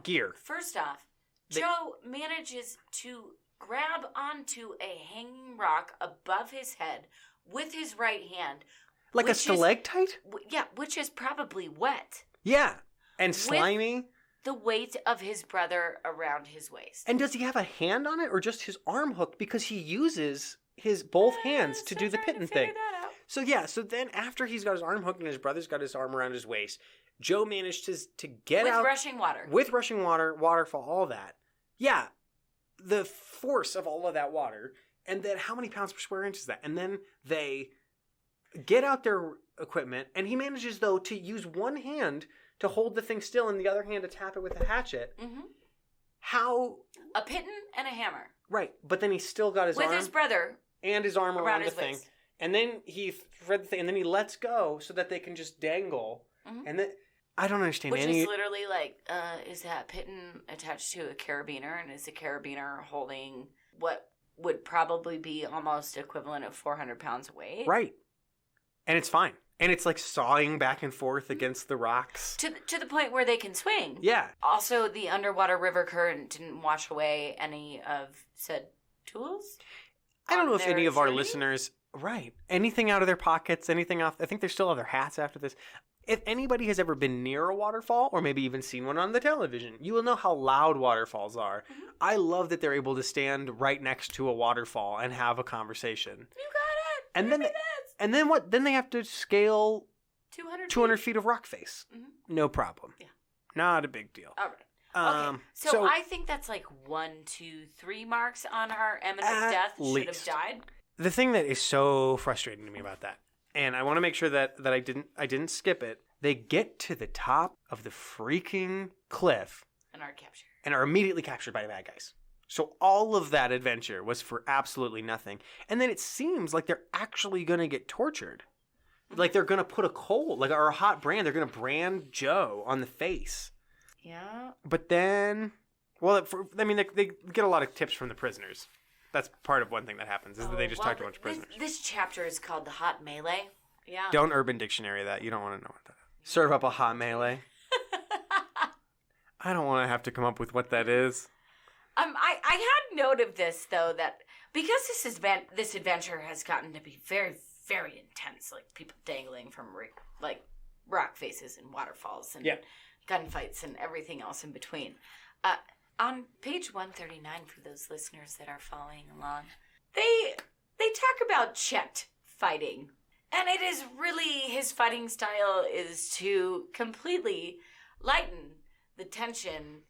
S2: gear.
S1: First off, Joe manages to grab onto a hanging rock above his head with his right hand.
S2: Like a stalactite?
S1: Which is probably wet.
S2: Yeah, and slimy.
S1: With the weight of his brother around his waist.
S2: And does he have a hand on it or just his arm hooked? Because he uses his both hands to do the pitting thing. So then after he's got his arm hooked and his brother's got his arm around his waist, Joe managed to get out. With rushing water, waterfall, all that. Yeah, the force of all of that water. And then how many pounds per square inch is that? And then they get out their equipment, and he manages, though, to use one hand to hold the thing still and the other hand to tap it with a hatchet.
S1: Mm-hmm.
S2: How?
S1: A pitton and a hammer.
S2: Right, but then he's still got his arm.
S1: With his brother.
S2: And his arm around the thing.
S1: Waist.
S2: And then he thread the thing, and then he lets go so that they can just dangle. Mm-hmm. And then I don't understand
S1: Which is literally like, is that pitton attached to a carabiner, and is the carabiner holding what would probably be almost equivalent of 400 pounds of weight?
S2: Right. And it's fine. And it's like sawing back and forth against the rocks.
S1: To the point where they can swing.
S2: Yeah.
S1: Also, the underwater river current didn't wash away any of said tools.
S2: I don't know if any of our listeners, right, anything out of their pockets, anything off. I think they still have their hats after this. If anybody has ever been near a waterfall or maybe even seen one on the television, you will know how loud waterfalls are. Mm-hmm. I love that they're able to stand right next to a waterfall and have a conversation.
S1: You got it.
S2: And then what? Then they have to scale 200 feet of rock face.
S1: Mm-hmm.
S2: No problem.
S1: Yeah.
S2: Not a big deal.
S1: All right. Okay. So I think that's like 1, 2, 3 marks on our eminent death should have died.
S2: The thing that is so frustrating to me about that, and I want to make sure that I didn't skip it. They get to the top of the freaking cliff and are immediately captured by the bad guys. So all of that adventure was for absolutely nothing. And then it seems like they're actually going to get tortured. Like they're going to put a coal, or a hot brand. They're going to brand Joe on the face.
S1: Yeah.
S2: But then, they get a lot of tips from the prisoners. That's part of one thing that happens, is that they just talk to a bunch of prisoners.
S1: This chapter is called The Hot Melee. Yeah.
S2: Don't Urban Dictionary that. You don't want to know what that is. Serve up a hot melee. I don't want to have to come up with what that is.
S1: I had note of this, though, that because this adventure has gotten to be very, very intense, like people dangling from rock faces and waterfalls and gunfights and everything else in between. On page 139, for those listeners that are following along, they talk about Chet fighting. And it is really, his fighting style is to completely lighten the tension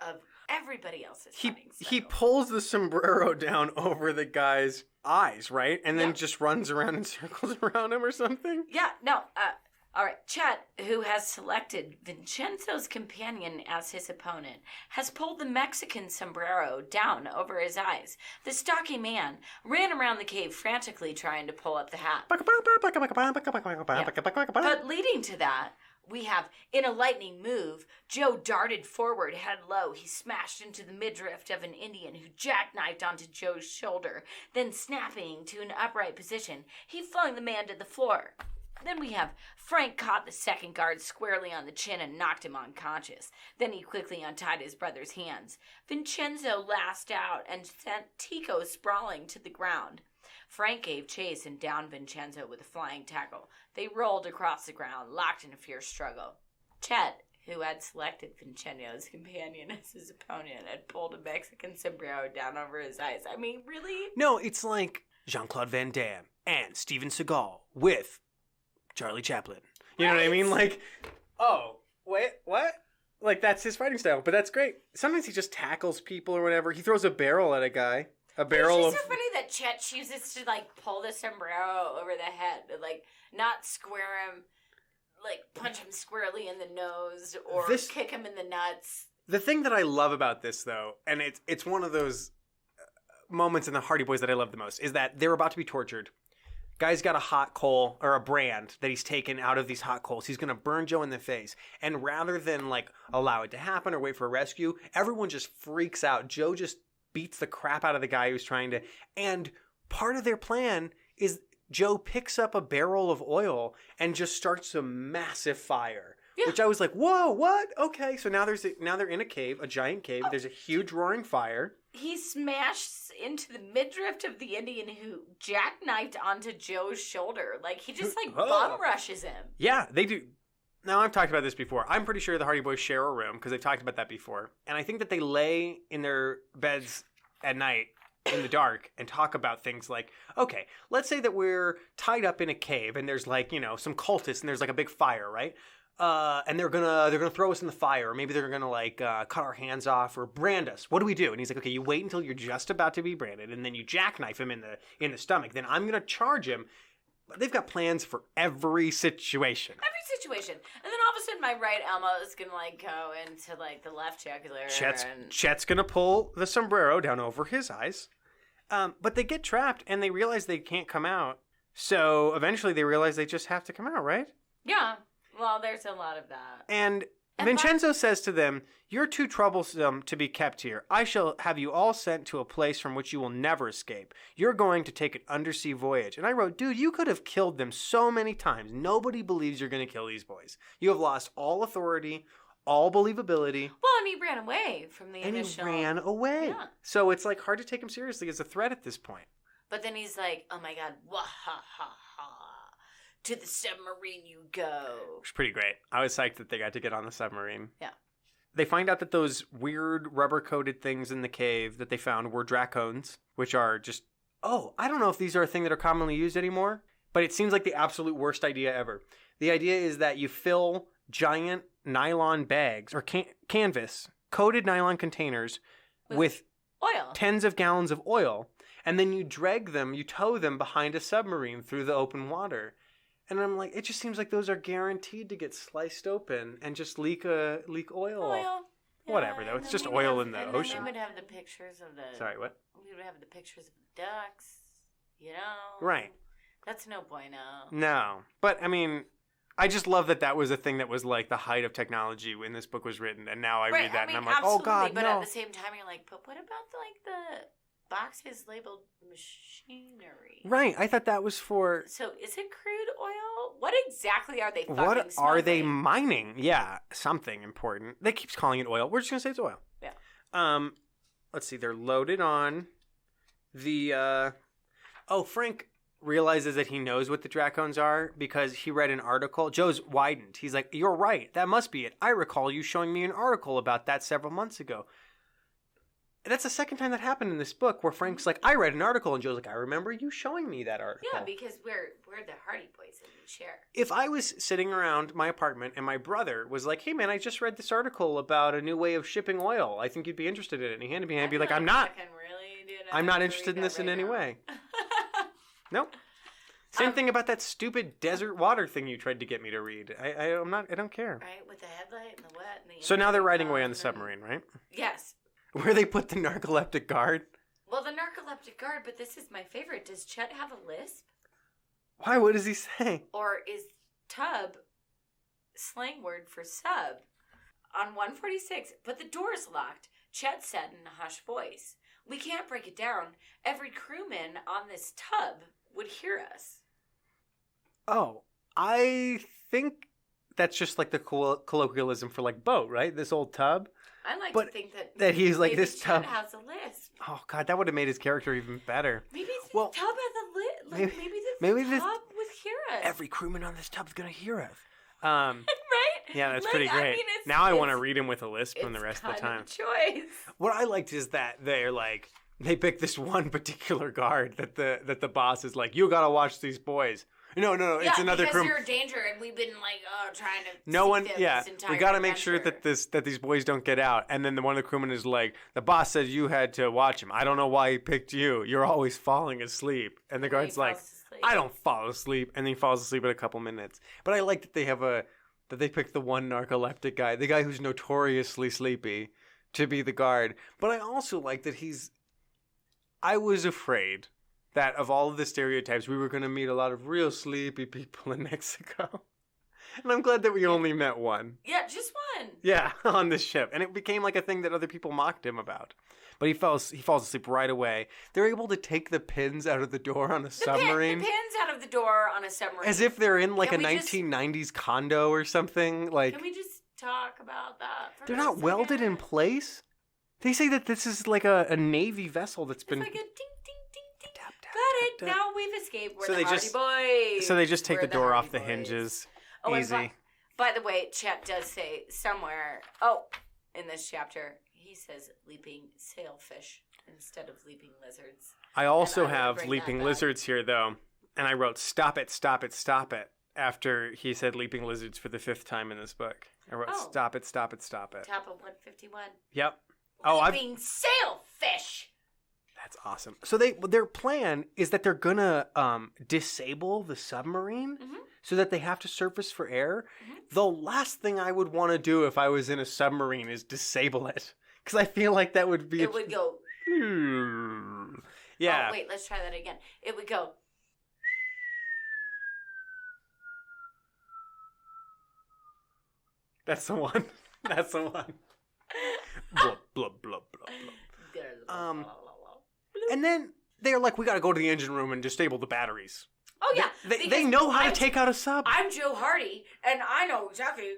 S1: of everybody else's fighting style. He
S2: pulls the sombrero down over the guy's eyes, right? And then just runs around in circles around him or something?
S1: Yeah, no, all right, Chet, who has selected Vincenzo's companion as his opponent, has pulled the Mexican sombrero down over his eyes. The stocky man ran around the cave frantically trying to pull up the hat. But leading to that, we have, in a lightning move, Joe darted forward head low. He smashed into the midriff of an Indian who jackknifed onto Joe's shoulder. Then, snapping to an upright position, he flung the man to the floor. Then we have Frank caught the second guard squarely on the chin and knocked him unconscious. Then he quickly untied his brother's hands. Vincenzo lashed out and sent Tico sprawling to the ground. Frank gave chase and downed Vincenzo with a flying tackle. They rolled across the ground, locked in a fierce struggle. Chet, who had selected Vincenzo's companion as his opponent, had pulled a Mexican sombrero down over his eyes. I mean, really?
S2: No, it's like Jean-Claude Van Damme and Steven Seagal with Charlie Chaplin. You know what I mean? Like, oh, wait, what? Like, that's his fighting style, but that's great. Sometimes he just tackles people or whatever. He throws a barrel at a guy. A barrel of...
S1: It's so funny that Chet chooses to, pull the sombrero over the head, but, not square him, punch him squarely in the nose or kick him in the nuts.
S2: The thing that I love about this, though, and it's one of those moments in the Hardy Boys that I love the most, is that they're about to be tortured. Guy's got a hot coal or a brand that he's taken out of these hot coals. He's going to burn Joe in the face. And rather than allow it to happen or wait for a rescue, everyone just freaks out. Joe just beats the crap out of the guy who's trying to. And part of their plan is Joe picks up a barrel of oil and just starts a massive fire.
S1: Yeah.
S2: Which I was like, whoa, what? Okay, so now they're in a cave, a giant cave. There's a huge roaring fire.
S1: He smashes into the midriff of the Indian who jackknifed onto Joe's shoulder. Like, he just, bum rushes him.
S2: Yeah, they do. Now, I've talked about this before. I'm pretty sure the Hardy Boys share a room because they've talked about that before. And I think that they lay in their beds at night in the dark and talk about things like, okay, let's say that we're tied up in a cave and there's some cultists and there's a big fire, right? And they're gonna throw us in the fire, or maybe they're gonna cut our hands off or brand us. What do we do? And he's like, okay, you wait until you're just about to be branded, and then you jackknife him in the stomach. Then I'm gonna charge him. But they've got plans for every situation.
S1: And then all of a sudden, my right elbow is gonna go into the left jugular.
S2: Chet's gonna pull the sombrero down over his eyes. But they get trapped and they realize they can't come out. So eventually they realize they just have to come out, right?
S1: Yeah. Well, there's a lot of that.
S2: And Vincenzo says to them, "You're too troublesome to be kept here. I shall have you all sent to a place from which you will never escape. You're going to take an undersea voyage." And I wrote, dude, you could have killed them so many times. Nobody believes you're going to kill these boys. You have lost all authority, all believability.
S1: Well, and he ran away from the initial...
S2: And he ran away. Yeah. So it's hard to take him seriously as a threat at this point.
S1: But then he's like, oh my God, wah ha ha ha. To the submarine you go.
S2: Which is pretty great. I was psyched that they got to get on the submarine.
S1: Yeah.
S2: They find out that those weird rubber-coated things in the cave that they found were dracones, which are just, I don't know if these are a thing that are commonly used anymore, but it seems like the absolute worst idea ever. The idea is that you fill giant nylon bags or canvas, coated nylon containers with
S1: oil,
S2: tens of gallons of oil, and then you tow them behind a submarine through the open water. And I'm like, it just seems like those are guaranteed to get sliced open and just leak oil.
S1: Yeah,
S2: whatever, though. It's just oil in the ocean.
S1: We would have the pictures of the...
S2: Sorry, what?
S1: We would have the pictures of the ducks,
S2: Right.
S1: That's no bueno.
S2: No. But, I mean, I just love that was a thing that was the height of technology when this book was written. And now I read that and I'm like, oh, God,
S1: but
S2: no.
S1: at the same time, you're like, but what about the boxes labeled machinery?
S2: Right. I thought that was for...
S1: So is it crude oil? What exactly are they fucking
S2: What
S1: smuggling?
S2: are they mining? Yeah, something important. They keep calling it oil. We're just going to say it's oil.
S1: Yeah.
S2: Let's see. They're loaded on the... Frank realizes that he knows what the dracones are because he read an article. Joe's widened. He's like, you're right. That must be it. I recall you showing me an article about that several months ago. That's the second time that happened in this book where Frank's like, I read an article, and Joe's like, I remember you showing me that article.
S1: Yeah, because we're the Hardy Boys and we share.
S2: If I was sitting around my apartment and my brother was like, hey man, I just read this article about a new way of shipping oil. I think you'd be interested in it. And he handed me, I'd be like, I'm not. I'm not interested in this in any way. Nope. Same thing about that stupid desert water thing you tried to get me to read. I don't care.
S1: Right, with the headlight and the wet and the...
S2: So now they're riding away on the submarine, right?
S1: Yes.
S2: Where they put the narcoleptic guard?
S1: Well, the narcoleptic guard, but this is my favorite. Does Chet have a lisp?
S2: Why? What does he say?
S1: Or is tub slang word for sub? On 146, but the door's locked, Chet said in a hushed voice. We can't break it down. Every crewman on this tub would hear us.
S2: Oh, I think that's just the colloquialism for boat, right? This old tub.
S1: I like to think
S2: that he's like
S1: maybe
S2: this
S1: Chet
S2: tub
S1: has a lisp.
S2: Oh God, that would have made his character even better.
S1: Maybe this tub has a lisp. Maybe the tub would hear us.
S2: Every crewman on this tub's gonna hear us.
S1: Right?
S2: Yeah, that's pretty great. Now I want to read him with a lisp from the rest of the time.
S1: Choice.
S2: What I liked is that they picked this one particular guard that the boss is like, you gotta watch these boys. No, it's another crew.
S1: Because you're a danger, and we've been trying to.
S2: No one,
S1: yeah.
S2: We got to make sure that these boys don't get out. And then one of the crewmen is like, the boss said you had to watch him. I don't know why he picked you. You're always falling asleep. And the guard's like, I don't fall asleep. And then he falls asleep in a couple minutes. But I like that they picked the one narcoleptic guy, the guy who's notoriously sleepy, to be the guard. But I also like that I was afraid that of all of the stereotypes, we were going to meet a lot of real sleepy people in Mexico. And I'm glad that we only met one.
S1: Yeah, just one.
S2: Yeah, on this ship. And it became like a thing that other people mocked him about. But he falls asleep right away. They're able to take the pins out of the door on a submarine.
S1: The pins out of the door on a submarine.
S2: As if they're in like a 1990s condo or something. Like,
S1: can we just talk about that for
S2: they're
S1: a
S2: not
S1: second?
S2: welded in place? They say that this is like a Navy vessel that's been...
S1: It's like a ding, ding, ding, ding.
S2: Tap, tap,
S1: Got it.
S2: tap, tap.
S1: Now we've escaped. We're
S2: So
S1: the
S2: they
S1: Hardy
S2: just-
S1: Boys.
S2: So they just take
S1: We're
S2: the door
S1: Hardy
S2: off the
S1: Boys.
S2: hinges.
S1: Oh,
S2: Easy.
S1: And by the way, Chet does say somewhere, in this chapter, he says leaping sailfish instead of leaping lizards.
S2: I also
S1: And I would
S2: have
S1: bring
S2: leaping
S1: that back.
S2: lizards here, though. And I wrote, stop it, stop it, stop it. After he said leaping lizards for the 5th time in this book. I wrote,
S1: Oh.
S2: stop it, stop it, stop it.
S1: Top of 151.
S2: Yep.
S1: Leaping sailfish.
S2: That's awesome. So their plan is that they're gonna disable the submarine so that they have to surface for air. The last thing I would want to do if I was in a submarine is disable it, because I feel like that would be.
S1: It would go.
S2: Yeah.
S1: Oh, wait, let's try that again. It would go.
S2: That's the one. That's the one. Blub, blub, blub, blub, blub. And then they're like, we got to go to the engine room and disable the batteries.
S1: Oh, yeah.
S2: They know how to take out a sub.
S1: I'm Joe Hardy, and I know exactly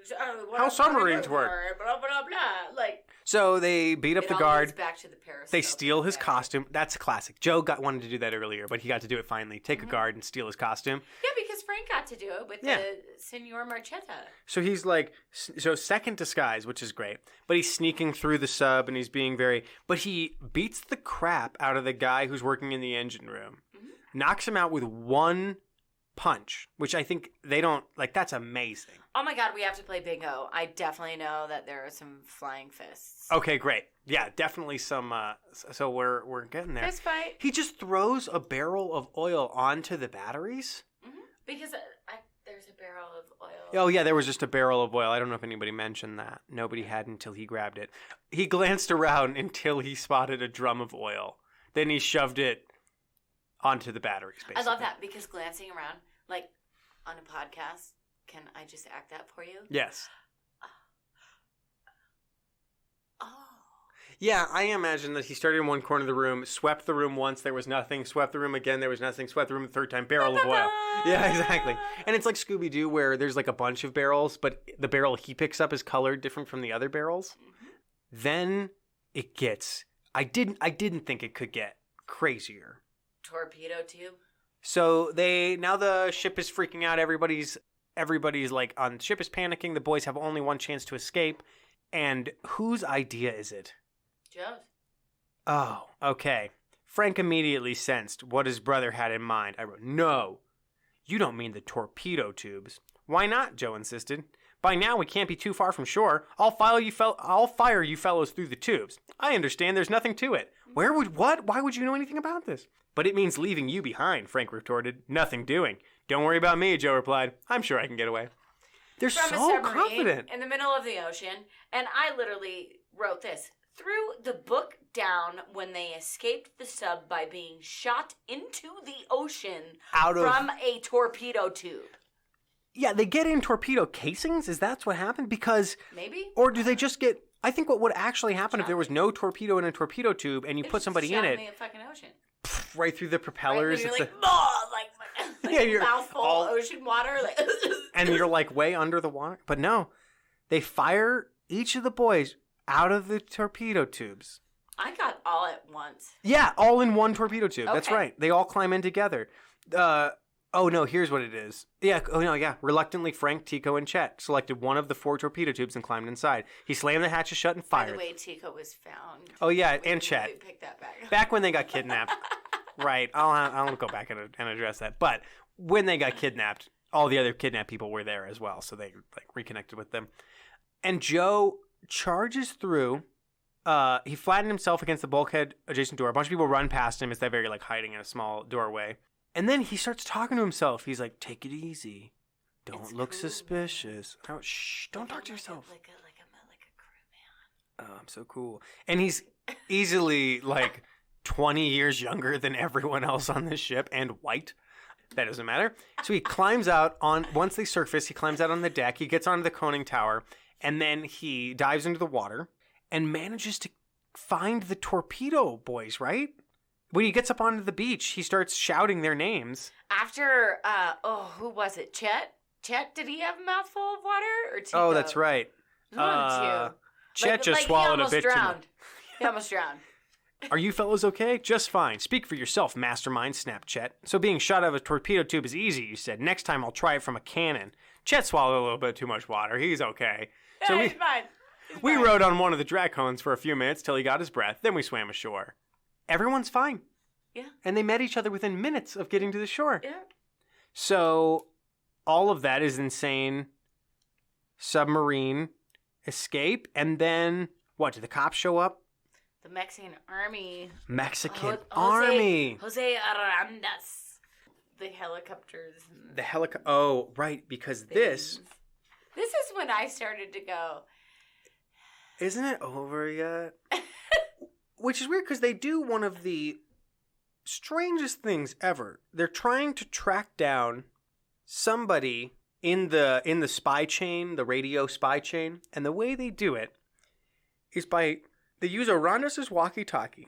S1: what
S2: How
S1: I'm
S2: submarines
S1: gonna go
S2: work.
S1: for, blah, blah, blah. Like,
S2: So they beat up
S1: it
S2: the
S1: all
S2: guard.
S1: leads back to the periscope.
S2: They steal his
S1: Yeah.
S2: costume. That's classic. Joe wanted to do that earlier, but he got to do it finally. Take a guard and steal his costume.
S1: Yeah, because Frank got to do it with the Senor Marchetta.
S2: So he's like, second disguise, which is great. But he's sneaking through the sub and he's being but he beats the crap out of the guy who's working in the engine room. Knocks him out with one punch, which I think they don't, that's amazing.
S1: Oh my God, we have to play bingo. I definitely know that there are some flying fists.
S2: Okay, great. Yeah, definitely some, so we're getting there.
S1: Fist fight.
S2: He just throws a barrel of oil onto the batteries.
S1: Because there's a barrel of oil.
S2: Oh, yeah, there was just a barrel of oil. I don't know if anybody mentioned that. Nobody had until he grabbed it. He glanced around until he spotted a drum of oil. Then he shoved it onto the batteries, basically.
S1: I love that because glancing around, like on a podcast, can I just act that for you?
S2: Yes.
S1: Oh.
S2: Yeah, I imagine that he started in one corner of the room, swept the room once, there was nothing, swept the room again, there was nothing, swept the room the third time, barrel of oil. Yeah, exactly. And it's like Scooby-Doo where there's like a bunch of barrels, but the barrel he picks up is colored different from the other barrels. Then it gets, I didn't think it could get crazier.
S1: Torpedo tube.
S2: So now the ship is freaking out, everybody's like on the ship is panicking, the boys have only one chance to escape, and whose idea is it?
S1: Joe's.
S2: Oh, okay. Frank immediately sensed what his brother had in mind. I wrote, no, you don't mean the torpedo tubes. Why not? Joe insisted. By now we can't be too far from shore. I'll fire you fellows through the tubes. I understand there's nothing to it. What? Why would you know anything about this? But it means leaving you behind, Frank retorted. Nothing doing. Don't worry about me, Joe replied. I'm sure I can get away. They're
S1: From a
S2: so
S1: submarine
S2: confident.
S1: in the middle of the ocean, and I literally wrote this. Threw the book down when they escaped the sub by being shot into the ocean from a torpedo tube.
S2: Yeah, they get in torpedo casings? Is that what happened? Because...
S1: Maybe?
S2: Or do they just get... I think what would actually happen if there was no torpedo in a torpedo tube and you put somebody in it...
S1: in the fucking ocean.
S2: Right through the propellers.
S1: Right, you're like,
S2: yeah, you're
S1: mouthful of ocean water. Like,
S2: and you're like way under the water. But no, they fire each of the boys out of the torpedo tubes.
S1: I got all at once.
S2: Yeah, all in one torpedo tube.
S1: Okay.
S2: That's right. They all climb in together. Oh no, here's what it is. Yeah, Reluctantly, Frank, Tico, and Chet selected one of the 4 torpedo tubes and climbed inside. He slammed the hatches shut and fired.
S1: By the way, Tico was found.
S2: Oh yeah, and Chet.
S1: We picked that back up.
S2: Back when they got kidnapped. Right. I'll go back and address that. But when they got kidnapped, all the other kidnapped people were there as well, so they reconnected with them. And Joe charges through. He flattened himself against the bulkhead adjacent door. A bunch of people run past him as they're very hiding in a small doorway. And then he starts talking to himself. He's like, "Take it easy. Don't look suspicious. Oh, shh, don't talk to yourself."
S1: Like a crew man.
S2: Oh, I'm so cool. And he's easily 20 years younger than everyone else on this ship and white. That doesn't matter. So he climbs out once they surface, he climbs out on the deck, he gets onto the conning tower, and then he dives into the water and manages to find the torpedo boys, right? When he gets up onto the beach, he starts shouting their names.
S1: After, who was it? Chet? Did he have a mouthful of water? Or Tico?
S2: Oh, that's right.
S1: One of the two.
S2: Chet just swallowed a bit too much.
S1: He almost drowned.
S2: Are you fellows okay? Just fine. Speak for yourself, mastermind, snapped Chet. So being shot out of a torpedo tube is easy, you said. Next time I'll try it from a cannon. Chet swallowed a little bit too much water. He's okay.
S1: Yeah,
S2: So
S1: he's fine.
S2: we rode on one of the Dracones for a few minutes till he got his breath. Then we swam ashore. Everyone's fine.
S1: Yeah.
S2: And they met each other within minutes of getting to the shore.
S1: Yeah.
S2: So all of that is insane submarine escape. And then, what, did the cops show up?
S1: The Mexican army.
S2: Mexican army.
S1: Jose Arandas. The helicopters.
S2: Oh, right, because
S1: This is when I started to go.
S2: Isn't it over yet? Which is weird because they do one of the strangest things ever. They're trying to track down somebody in the spy chain, the radio spy chain, and the way they do it is they use Arandas' walkie-talkie,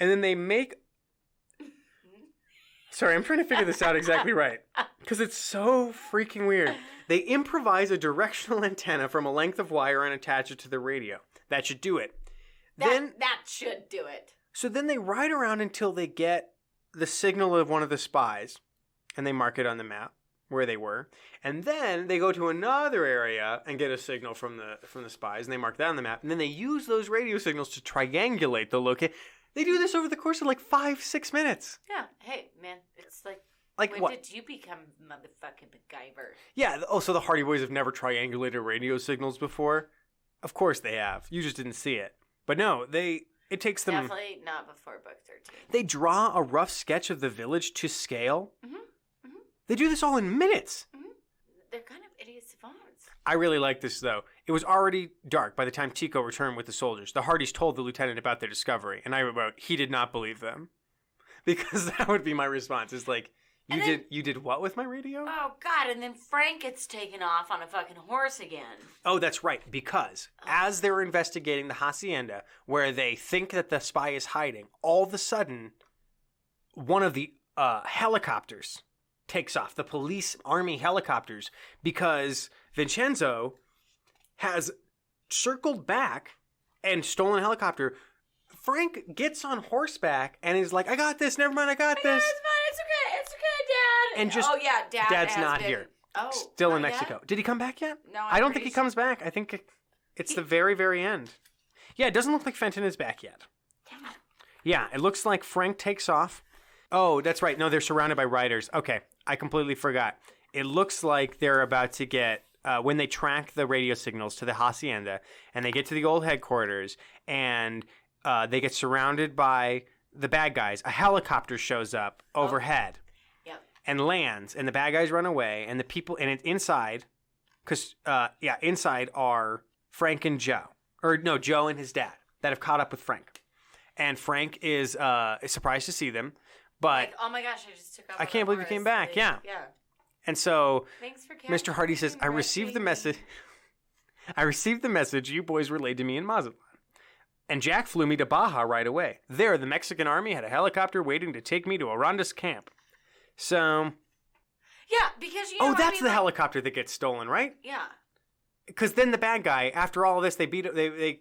S2: and then they make... Sorry, I'm trying to figure this out exactly right, because it's so freaking weird. They improvise a directional antenna from a length of wire and attach it to the radio. That should do it.
S1: That should do it.
S2: So then they ride around until they get the signal of one of the spies, and they mark it on the map where they were. And then they go to another area and get a signal from the spies, and they mark that on the map. And then they use those radio signals to triangulate the location. They do this over the course of like 5-6 minutes.
S1: Yeah. Hey, man, it's like when
S2: what?
S1: did you become motherfucking MacGyver?
S2: Yeah. Oh, so the Hardy Boys have never triangulated radio signals before? Of course they have. You just didn't see it. But no, it takes them...
S1: Definitely not before book 13.
S2: They draw a rough sketch of the village to scale.
S1: Mm-hmm. Mm-hmm.
S2: They do this all in minutes.
S1: Mm-hmm. They're kind of idiot savants.
S2: I really like this, though. It was already dark by the time Tico returned with the soldiers. The Hardys told the lieutenant about their discovery, and I wrote, he did not believe them. Because that would be my response. It's like, you did what with my radio?
S1: Oh, God, and then Frank gets taken off on a fucking horse again.
S2: Oh, that's right, because as they're investigating the hacienda, where they think that the spy is hiding, all of a sudden, one of the helicopters takes off, the police army helicopters, because Vincenzo has circled back and stolen a helicopter. Frank gets on horseback and is like, I got this, never mind, I got this.
S1: It's fine, it's okay, Dad.
S2: And Dad's not here.
S1: Oh,
S2: still in Mexico. Yet? Did he come back yet?
S1: No,
S2: I don't think he comes back. I think it's the very, very end. Yeah, it doesn't look like Fenton is back yet.
S1: Damn it.
S2: Yeah, it looks like Frank takes off. Oh, that's right. No, they're surrounded by riders. Okay, I completely forgot. It looks like they're about to get, when they track the radio signals to the hacienda, and they get to the old headquarters, and they get surrounded by the bad guys. A helicopter shows up overhead.
S1: Yep.
S2: And lands, and the bad guys run away, and the people, and it's inside, because, inside are Frank and Joe. Or, no, Joe and his dad that have caught up with Frank. And Frank is surprised to see them, but...
S1: Like, oh my gosh, I just took off.
S2: I can't believe you came back, yeah.
S1: Yeah.
S2: And so,
S1: Thanks for
S2: Mr. Hardy says, I received the message you boys relayed to me in Mazatlan. And Jack flew me to Baja right away. There, the Mexican army had a helicopter waiting to take me to Arandas camp. So...
S1: Yeah, because you know...
S2: Oh, that's the helicopter that gets stolen, right?
S1: Yeah.
S2: Because then the bad guy, after all of this, they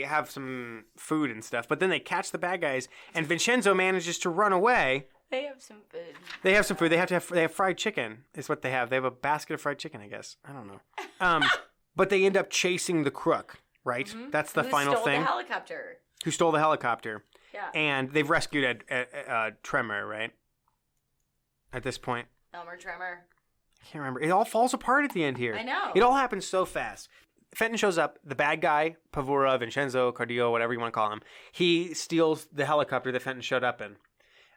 S2: have some food and stuff, but then they catch the bad guys, and Vincenzo manages to run away.
S1: They have some food.
S2: They have some food. They have fried chicken, is what they have. They have a basket of fried chicken, I guess. I don't know. But they end up chasing the crook, right? Mm-hmm. That's the final thing. Who stole the helicopter.
S1: Yeah.
S2: And they've rescued a Tremor, right? At this point.
S1: Elmer Tremor.
S2: I can't remember. It all falls apart at the end here.
S1: I know.
S2: It all happens so fast. Fenton shows up. The bad guy, Pavura, Vincenzo, Cardillo, whatever you want to call him, he steals the helicopter that Fenton showed up in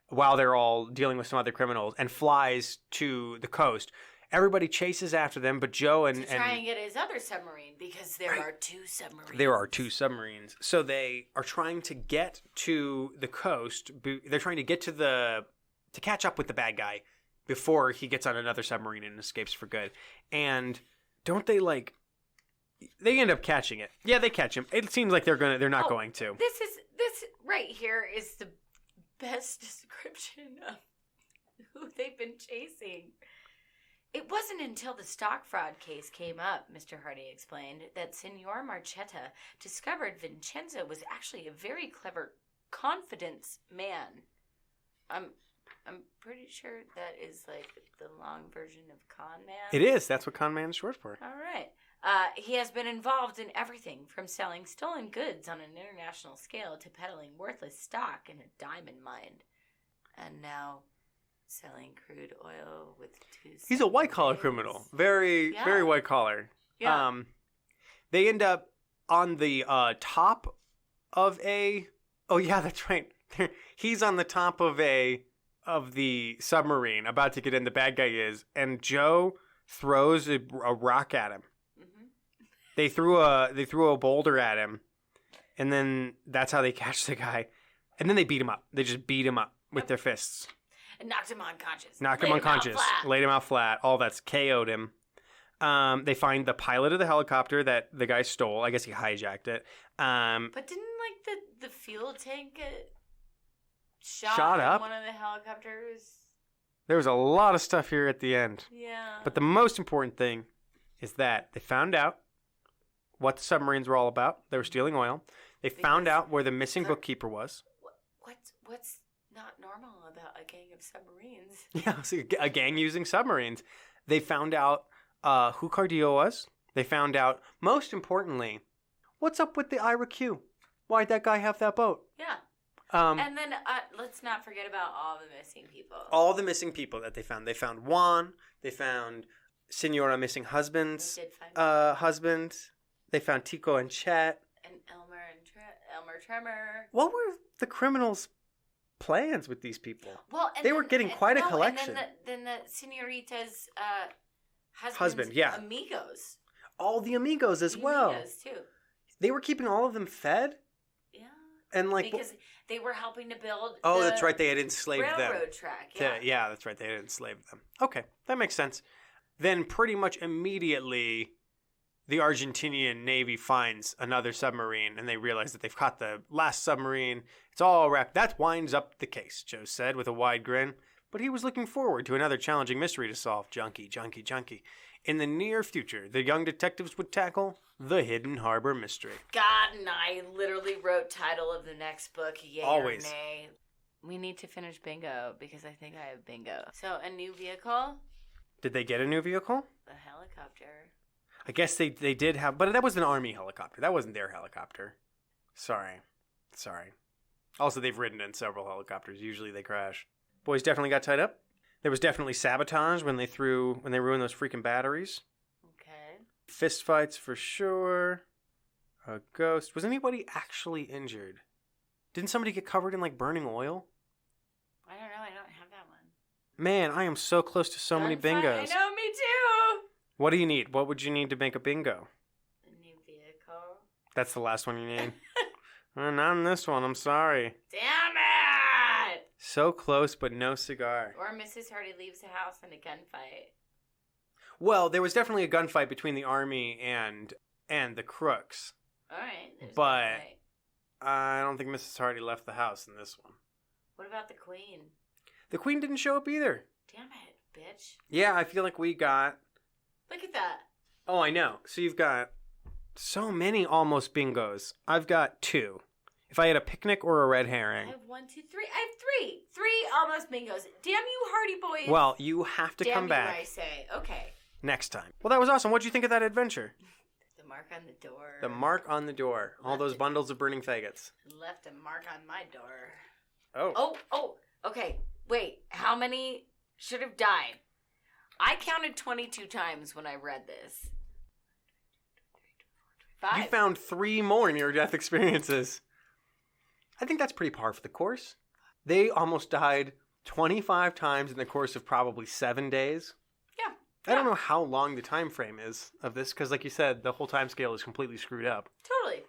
S2: while they're all dealing with some other criminals and flies to the coast. Everybody chases after them, but Joe and...
S1: To try and get his other submarine, because there are two submarines.
S2: There are two submarines. So they are trying to get to the coast. They're trying to get to to catch up with the bad guy before he gets on another submarine and escapes for good. And don't they like... They end up catching it. Yeah, they catch him. It seems like they're not going to.
S1: This right here is the best description of who they've been chasing. It wasn't until the stock fraud case came up, Mr. Hardy explained, that Signor Marchetta discovered Vincenzo was actually a very clever confidence man. I'm pretty sure that is like the long version of con man.
S2: It is. That's what con man is short for.
S1: All right. He has been involved in everything from selling stolen goods on an international scale to peddling worthless stock in a diamond mine. And now selling crude oil with two...
S2: He's a white-collar criminal. Very white-collar.
S1: Yeah.
S2: They end up on the top of a... Oh, yeah, that's right. He's on the top of the submarine, about to get in. The bad guy is. And Joe throws a rock at him. They threw a boulder at him, and then that's how they catch the guy. And then they beat him up. They just beat him up with their fists.
S1: And knocked him unconscious.
S2: Laid him out flat. All that's KO'd him. They find the pilot of the helicopter that the guy stole. I guess he hijacked it.
S1: But didn't like the fuel tank get
S2: shot up?
S1: One of the helicopters.
S2: There was a lot of stuff here at the end.
S1: Yeah.
S2: But the most important thing is that they found out what the submarines were all about. They were stealing oil. They found out where the missing bookkeeper was.
S1: What's not normal about a gang of submarines?
S2: Yeah, so a gang using submarines. They found out who Cardillo was. They found out, most importantly, what's up with the Ira Q? Why'd that guy have that boat?
S1: Yeah. And then let's not forget about all the missing people.
S2: All the missing people that they found. They found Juan. They found Senora Missing Husband's husband. They found Tico and Chet.
S1: And Elmer Tremor.
S2: What were the criminals' plans with these people?
S1: Well,
S2: they were getting quite a collection.
S1: And then the senorita's
S2: husband, yeah.
S1: Amigos.
S2: All the amigos as well.
S1: Amigos, too.
S2: They were keeping all of them fed?
S1: Yeah.
S2: And
S1: because they were helping to build
S2: that's right. They had enslaved them.
S1: Railroad track, yeah.
S2: Yeah, that's right. They had enslaved them. Okay, that makes sense. Then pretty much immediately, the Argentinian Navy finds another submarine, and they realize that they've caught the last submarine. It's all wrapped. That winds up the case, Joe said with a wide grin. But he was looking forward to another challenging mystery to solve. Junkie. In the near future, the young detectives would tackle the Hidden Harbor Mystery.
S1: God, and I literally wrote title of the next book, yay
S2: Always.
S1: or nay. We need to finish bingo, because I think I have bingo. So, a new vehicle?
S2: Did they get a new vehicle?
S1: A helicopter.
S2: I guess they did have, but that was an Army helicopter. That wasn't their helicopter. Sorry. Also, they've ridden in several helicopters. Usually they crash. Boys definitely got tied up. There was definitely sabotage when they ruined those freaking batteries.
S1: Okay.
S2: Fist fights for sure. A ghost. Was anybody actually injured? Didn't somebody get covered in like burning oil?
S1: I don't know. I don't have that one.
S2: Man, I am so close to so many bingos.
S1: I know, me too.
S2: What do you need? What would you need to make a bingo?
S1: A new vehicle.
S2: That's the last one you need? Not in this one. I'm sorry.
S1: Damn it!
S2: So close, but no cigar.
S1: Or Mrs. Hardy leaves the house in a gunfight.
S2: Well, there was definitely a gunfight between the Army and the crooks.
S1: All right.
S2: But I don't think Mrs. Hardy left the house in this one.
S1: What about the Queen?
S2: The Queen didn't show up either.
S1: Damn it, bitch.
S2: Yeah, I feel like we got...
S1: Look at that.
S2: Oh, I know. So you've got so many almost bingos. I've got 2. If I had a picnic or a red herring.
S1: I have 1, 2, 3. I have 3. 3 almost bingos. Damn you, Hardy Boys.
S2: Well, you have to come back.
S1: Damn you, I say. Okay.
S2: Next time. Well, that was awesome. What'd you think of that adventure?
S1: The mark on the door.
S2: The mark on the door. All those bundles of burning faggots.
S1: Left a mark on my door.
S2: Oh.
S1: Oh. Okay. Wait. How many should have died? I counted 22 times when I read this. 5.
S2: You found 3 more near-death experiences. I think that's pretty par for the course. They almost died 25 times in the course of probably 7 days.
S1: Yeah.
S2: I don't know how long the time frame is of this, because like you said, the whole time scale is completely screwed up.
S1: Totally.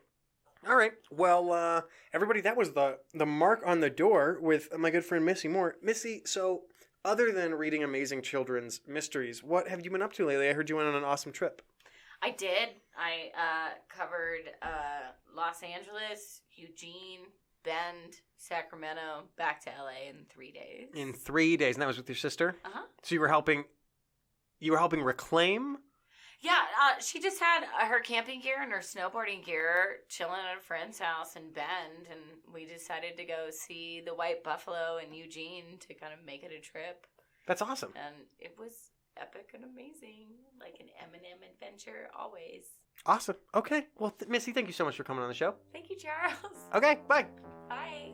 S2: All right. Well, everybody, that was the mark on the door with my good friend Missy Moore. Missy, so other than reading amazing children's mysteries, what have you been up to lately? I heard you went on an awesome trip.
S1: I did. I covered Los Angeles, Eugene, Bend, Sacramento, back to LA in 3 days.
S2: In 3 days, and that was with your sister?
S1: Uh-huh.
S2: So you were helping reclaim?
S1: Yeah, she just had her camping gear and her snowboarding gear chilling at a friend's house in Bend, and we decided to go see the White Buffalo in Eugene to kind of make it a trip.
S2: That's awesome.
S1: And it was epic and amazing, like an M&M adventure always.
S2: Awesome. Okay. Well, Missy, thank you so much for coming on the show.
S1: Thank you, Charles.
S2: Okay, bye.
S1: Bye.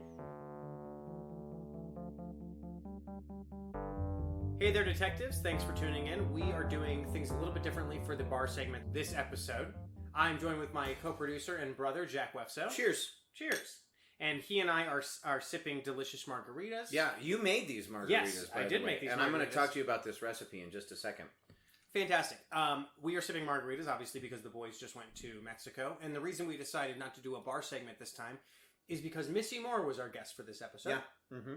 S3: Hey there, detectives. Thanks for tuning in. We are doing things a little bit differently for the bar segment this episode. I'm joined with my co-producer and brother, Jack Wefso.
S4: Cheers.
S3: Cheers. And he and I are sipping delicious margaritas.
S4: Yeah, you made these margaritas.
S3: Yes,
S4: by
S3: I
S4: the
S3: did
S4: way,
S3: make these
S4: and I'm going
S3: margaritas.
S4: to talk to you about this recipe in just a second.
S3: Fantastic. We are sipping margaritas, obviously, because the boys just went to Mexico. And the reason we decided not to do a bar segment this time is because Missy Moore was our guest for this episode.
S4: Yeah. Mm-hmm.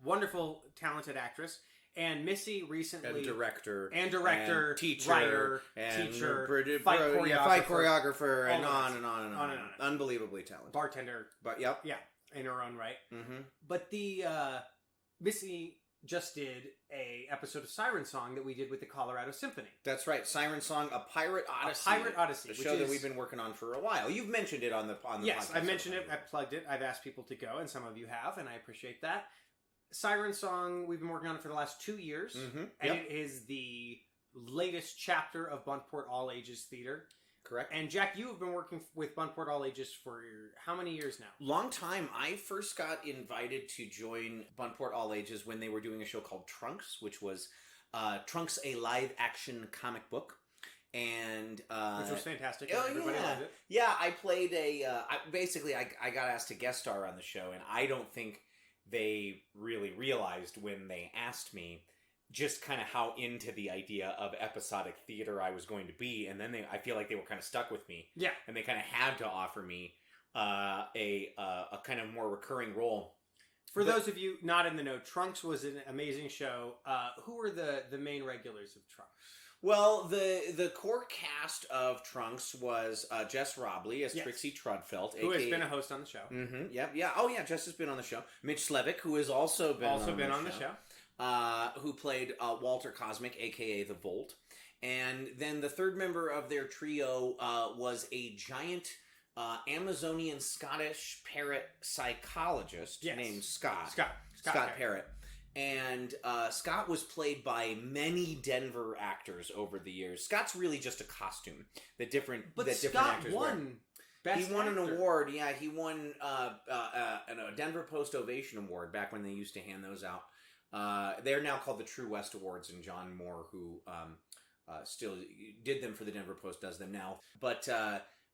S3: Wonderful, talented actress. And Missy recently...
S4: And director.
S3: And
S4: teacher.
S3: writer,
S4: and
S3: teacher,
S4: fight
S3: choreographer.
S4: choreographer, and
S3: all of
S4: on
S3: it.
S4: and on and on.
S3: On and on.
S4: Unbelievably talented.
S3: Bartender.
S4: But, yep.
S3: Yeah, in her own right.
S4: Mm-hmm.
S3: But the Missy just did a episode of Siren Song that we did with the Colorado Symphony.
S4: That's right. Siren Song, A Pirate Odyssey.
S3: A Pirate Odyssey.
S4: A show that we've been working on for a while. You've mentioned it on the
S3: Yes,
S4: podcast.
S3: I've mentioned it. I've plugged it. I've asked people to go, and some of you have, and I appreciate that. Siren Song, we've been working on it for the last 2 years,
S4: Mm-hmm.
S3: and it is the latest chapter of Buntport All Ages Theater.
S4: Correct.
S3: And Jack, you have been working with Buntport All Ages for how many years now?
S4: Long time. I first got invited to join Buntport All Ages when they were doing a show called Trunks, which was Trunks, a live-action comic book. And
S3: Which was fantastic.
S4: Oh,
S3: Everybody
S4: yeah.
S3: loved it.
S4: Yeah, I played I got asked to guest star on the show, and I don't think they really realized when they asked me just kind of how into the idea of episodic theater I was going to be, and then I feel like they were kind of stuck with me.
S3: Yeah.
S4: And they kind of had to offer me a kind of more recurring role.
S3: For those of you not in the know, Trunks was an amazing show. Who were the main regulars of Trunks?
S4: Well, the core cast of Trunks was Jess Robley as
S3: Yes.
S4: Trixie Trudfelt,
S3: Who has been a host on the show.
S4: Mm-hmm. Yep. Yeah. Oh, yeah. Jess has been on the show. Mitch Slevick, who has also been on the show. Who played Walter Cosmic, a.k.a. The Volt. And then the third member of their trio was a giant Amazonian Scottish parrot psychologist named Scott. Scott Parrott. And Scott was played by many Denver actors over the years. Scott's really just a costume that different actors
S3: won
S4: wear.
S3: Best
S4: He won
S3: actor.
S4: an award. Yeah, he won a Denver Post Ovation Award back when they used to hand those out. They're now called the True West Awards, and John Moore, who still did them for the Denver Post, does them now. But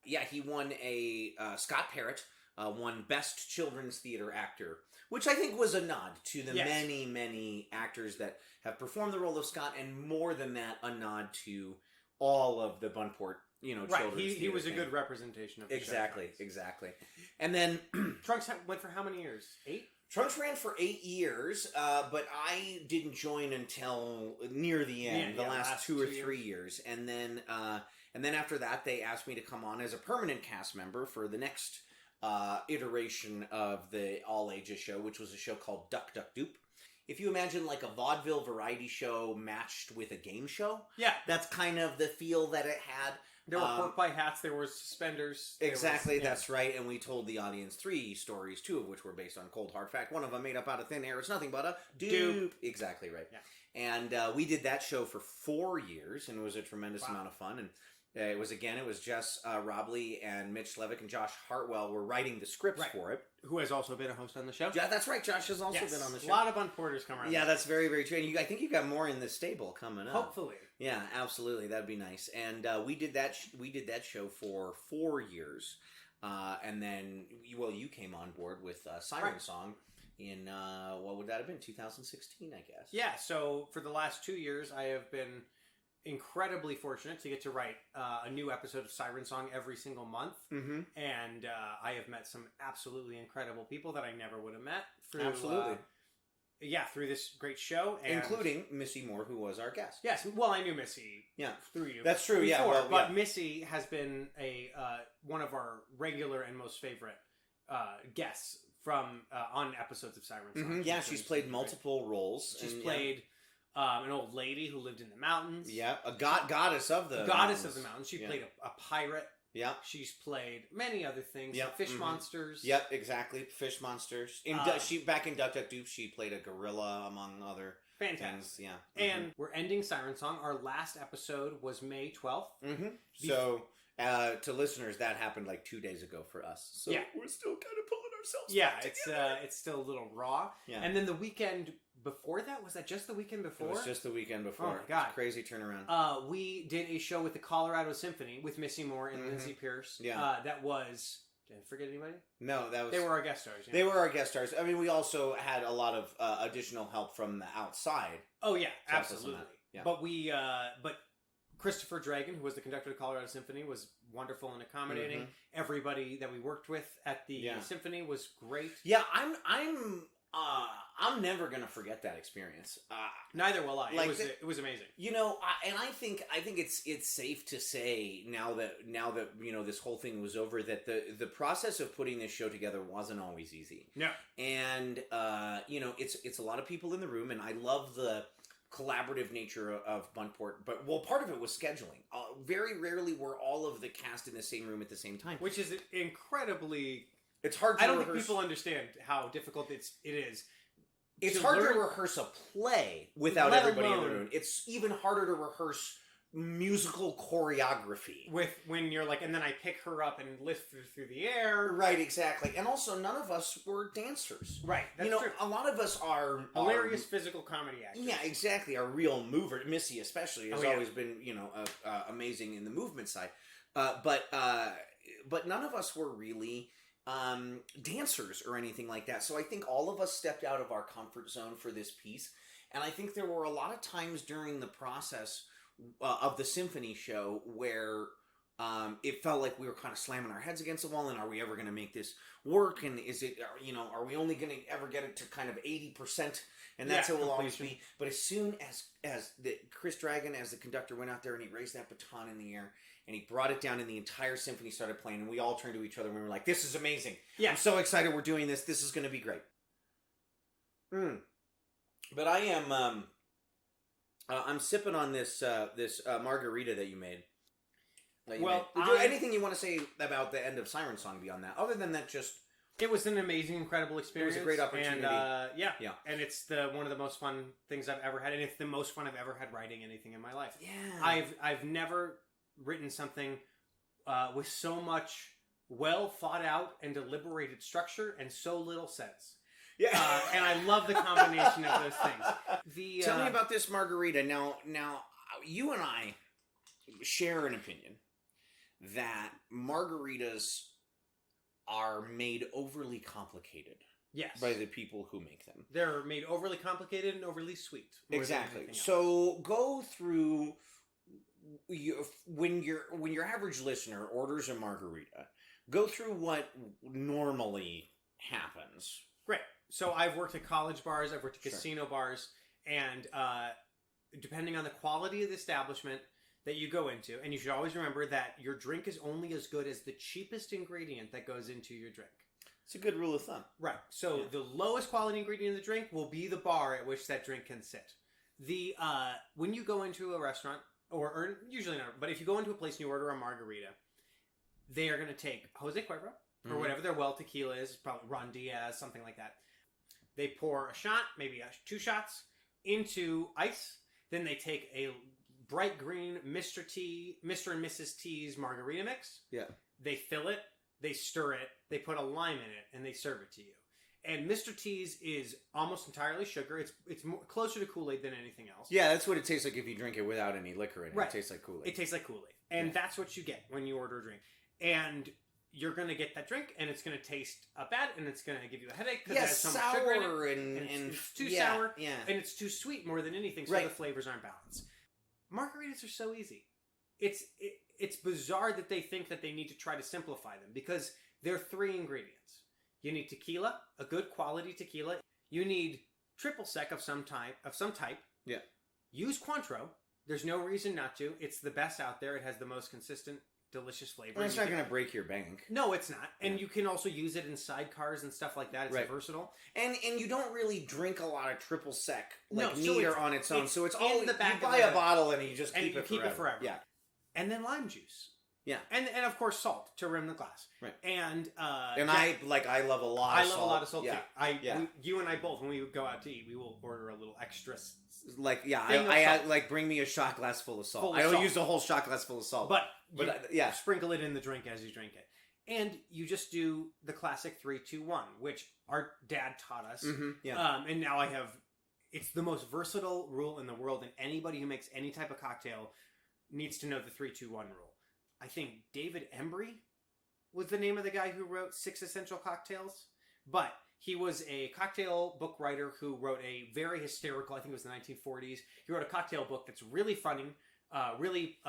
S4: yeah, he won a Scott Parrott won Best Children's Theater Actor, which I think was a nod to the many, many actors that have performed the role of Scott, and more than that, a nod to all of the Buntport, children's theater.
S3: He was a good representation of the show.
S4: Exactly. And then
S3: Trunks went for how many years? 8?
S4: Trunks ran for 8 years, but I didn't join until near the end, the last 2 or 3 years. And then after that, they asked me to come on as a permanent cast member for the next iteration of the All Ages show, which was a show called Duck Duck Doop. If you imagine like a vaudeville variety show matched with a game show, that's kind of the feel that it had.
S3: There were pork pie hats, there were suspenders.
S4: Exactly, that's right. And we told the audience 3 stories, 2 of which were based on cold hard fact. One of them made up out of thin air. It's nothing but a dupe. Exactly right. Yeah. And we did that show for 4 years, and it was a tremendous amount of fun. And it was Jess Robley and Mitch Slevick and Josh Hartwell were writing the scripts for it.
S3: Who has also been a host on the show.
S4: Yeah, that's right. Josh has also been on the show.
S3: A lot of Buntporters come around.
S4: Yeah, that's very, very true. And I think you got more in the stable coming up.
S3: Hopefully.
S4: Yeah, absolutely. That'd be nice. And we did that show for 4 years. And then, you came on board with Siren Song in, what would that have been, 2016, I guess.
S3: Yeah, so for the last 2 years, I have been incredibly fortunate to get to write a new episode of Siren Song every single month.
S4: Mm-hmm.
S3: And I have met some absolutely incredible people that I never would have met through...
S4: Absolutely.
S3: Through this great show. And
S4: including Missy Moore, who was our guest.
S3: Yes, well, I knew Missy through you.
S4: That's true,
S3: before, but Missy has been one of our regular and most favorite guests from on episodes of Siren Song.
S4: Mm-hmm. Yeah, she's played multiple roles.
S3: She's played an old lady who lived in the mountains.
S4: Yeah, a goddess of the
S3: mountains. She played a pirate.
S4: Yeah.
S3: She's played many other things.
S4: Yep.
S3: Fish monsters.
S4: Yep, exactly. Fish monsters. She back in Duck Duck Doop, she played a gorilla, among other
S3: fantastic
S4: things. Yeah.
S3: And we're ending Siren Song. Our last episode was May 12th.
S4: Mm-hmm. So, to listeners, that happened like 2 days ago for us. So we're still kind of pulling ourselves back together.
S3: It's still a little raw.
S4: Yeah.
S3: And then the weekend before that, was that just the weekend before?
S4: It was just the weekend before.
S3: Oh my God.
S4: Crazy turnaround.
S3: We did a show with the Colorado Symphony with Missy Moore and Lindsay Pierce. Yeah. That was... Did I forget anybody?
S4: No, that was...
S3: They were our guest stars. Yeah.
S4: They were our guest stars. I mean, we also had a lot of additional help from the outside.
S3: Oh, yeah. Absolutely.
S4: Yeah.
S3: But we... But Christopher Dragon, who was the conductor of the Colorado Symphony, was wonderful and accommodating.
S4: Mm-hmm.
S3: Everybody that we worked with at the symphony was great.
S4: Yeah, I'm never gonna forget that experience.
S3: Neither will I. It was amazing.
S4: You know, I think it's safe to say now that you know this whole thing was over that the process of putting this show together wasn't always easy.
S3: No.
S4: And you know, it's a lot of people in the room, and I love the collaborative nature of Buntport, but part of it was scheduling. Very rarely were all of the cast in the same room at the same time,
S3: which is incredibly.
S4: It's hard to
S3: I don't think people understand how difficult it is.
S4: It's hard to rehearse a play without everybody in the room. It's even harder to rehearse musical choreography.
S3: When you're like, and then I pick her up and lift her through the air.
S4: Right, exactly. And also, none of us were dancers.
S3: Right, that's
S4: true.
S3: true.
S4: A lot of us are...
S3: hilarious physical comedy actors.
S4: Yeah, exactly. Our real mover, Missy especially, has always been, you know, amazing in the movement side. But none of us were really... dancers or anything like that. So I think all of us stepped out of our comfort zone for this piece. And I think there were a lot of times during the process of the symphony show where it felt like we were kind of slamming our heads against the wall, and are we ever going to make this work? And is it, you know, are we only going to ever get it to kind of 80%? And that's how it will always be. But as soon as Chris Dragon, as the conductor, went out there and he raised that baton in the air, and he brought it down, and the entire symphony started playing, and we all turned to each other and we were like, this is amazing. Yeah. I'm so excited we're doing this. This is going to be great. But I am... I'm sipping on this margarita that you made. Anything you want to say about the end of Siren Song beyond that? Other than that, just...
S3: It was an amazing, incredible experience.
S4: It was a great opportunity.
S3: And, yeah. And it's one of the most fun things I've ever had. And it's the most fun I've ever had writing anything in my life.
S4: Yeah.
S3: I've never written something with so much well thought out and deliberated structure and so little sense. Yeah. And I love the combination of those things.
S4: Tell me about this margarita. Now, you and I share an opinion that margaritas are made overly complicated.
S3: Yes.
S4: By the people who make them.
S3: They're made overly complicated and overly sweet.
S4: Exactly. So go through when your average listener orders a margarita, go through what normally happens.
S3: Great. So I've worked at college bars, I've worked at casino bars, and depending on the quality of the establishment that you go into, and you should always remember that your drink is only as good as the cheapest ingredient that goes into your drink.
S4: It's a good rule of thumb.
S3: Right. So the lowest quality ingredient in the drink will be the bar at which that drink can sit. When you go into a restaurant, or usually not, but if you go into a place and you order a margarita, they are going to take Jose Cuervo, or whatever their well tequila is, probably Ron Diaz, something like that. They pour a shot, maybe 2 shots, into ice. Then they take a bright green Mr. and Mrs. T's margarita mix.
S4: Yeah.
S3: They fill it, they stir it, they put a lime in it, and they serve it to you. And Mr. T's is almost entirely sugar. It's more, closer to Kool-Aid than anything else.
S4: Yeah, that's what it tastes like if you drink it without any liquor in it. Right. It tastes like Kool-Aid.
S3: It tastes like Kool-Aid. And that's what you get when you order a drink. And you're going to get that drink, and it's going to taste bad, and it's going to give you a headache because it has so much sugar in it. And it's too sour, and it's too sweet more than anything, so the flavors aren't balanced.
S2: margaritas are so easy. It's bizarre that they think that they need to try to simplify them because they're 3 ingredients. You need tequila, a good quality tequila. You need triple sec of some type.
S4: Yeah.
S2: Use Cointreau. There's no reason not to. It's the best out there. It has the most consistent, delicious flavor.
S4: Well, it's not going to break your bank.
S2: No, it's not. And you can also use it in sidecars and stuff like that. It's versatile.
S4: And you don't really drink a lot of triple sec
S2: No,
S4: neat or on its own. So it's all
S2: in the back.
S4: You buy a bottle and you just keep it forever.
S2: Yeah. And then lime juice.
S4: Yeah.
S2: And of course salt to rim the glass.
S4: Right.
S2: And
S4: I love a lot of salt.
S2: I love a lot of salt
S4: yeah.
S2: too. You and I both, when we go out to eat, we will order a little extra
S4: bring me a shot glass full of salt. I don't use a whole shot glass full of salt.
S2: But sprinkle it in the drink as you drink it. And you just do the classic 3-2-1, which our dad taught us.
S4: Mm-hmm. Yeah.
S2: And now it's the most versatile rule in the world, and anybody who makes any type of cocktail needs to know the 3-2-1 rule. I think David Embry was the name of the guy who wrote 6 Essential Cocktails. But he was a cocktail book writer who wrote a very hysterical, I think it was the 1940s. He wrote a cocktail book that's really funny, really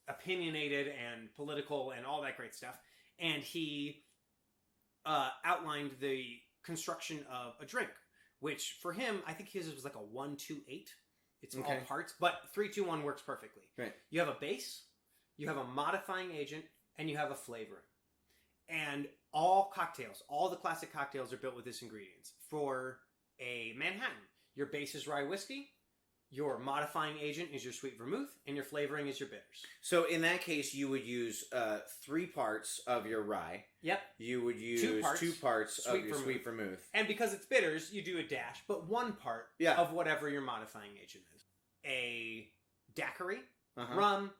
S2: opinionated and political and all that great stuff. And he outlined the construction of a drink, which for him, I think his was like a 1-2-8. It's all parts, but 3-2-1 works perfectly.
S4: Right.
S2: You have a base, you have a modifying agent, and you have a flavoring. And all the classic cocktails are built with this ingredients. For a Manhattan, your base is rye whiskey, your modifying agent is your sweet vermouth, and your flavoring is your bitters.
S4: So in that case, you would use 3 parts of your rye.
S2: Yep.
S4: You would use 2 parts of your sweet vermouth.
S2: And because it's bitters, you do a dash, but 1 part of whatever your modifying agent is. A daiquiri, rum,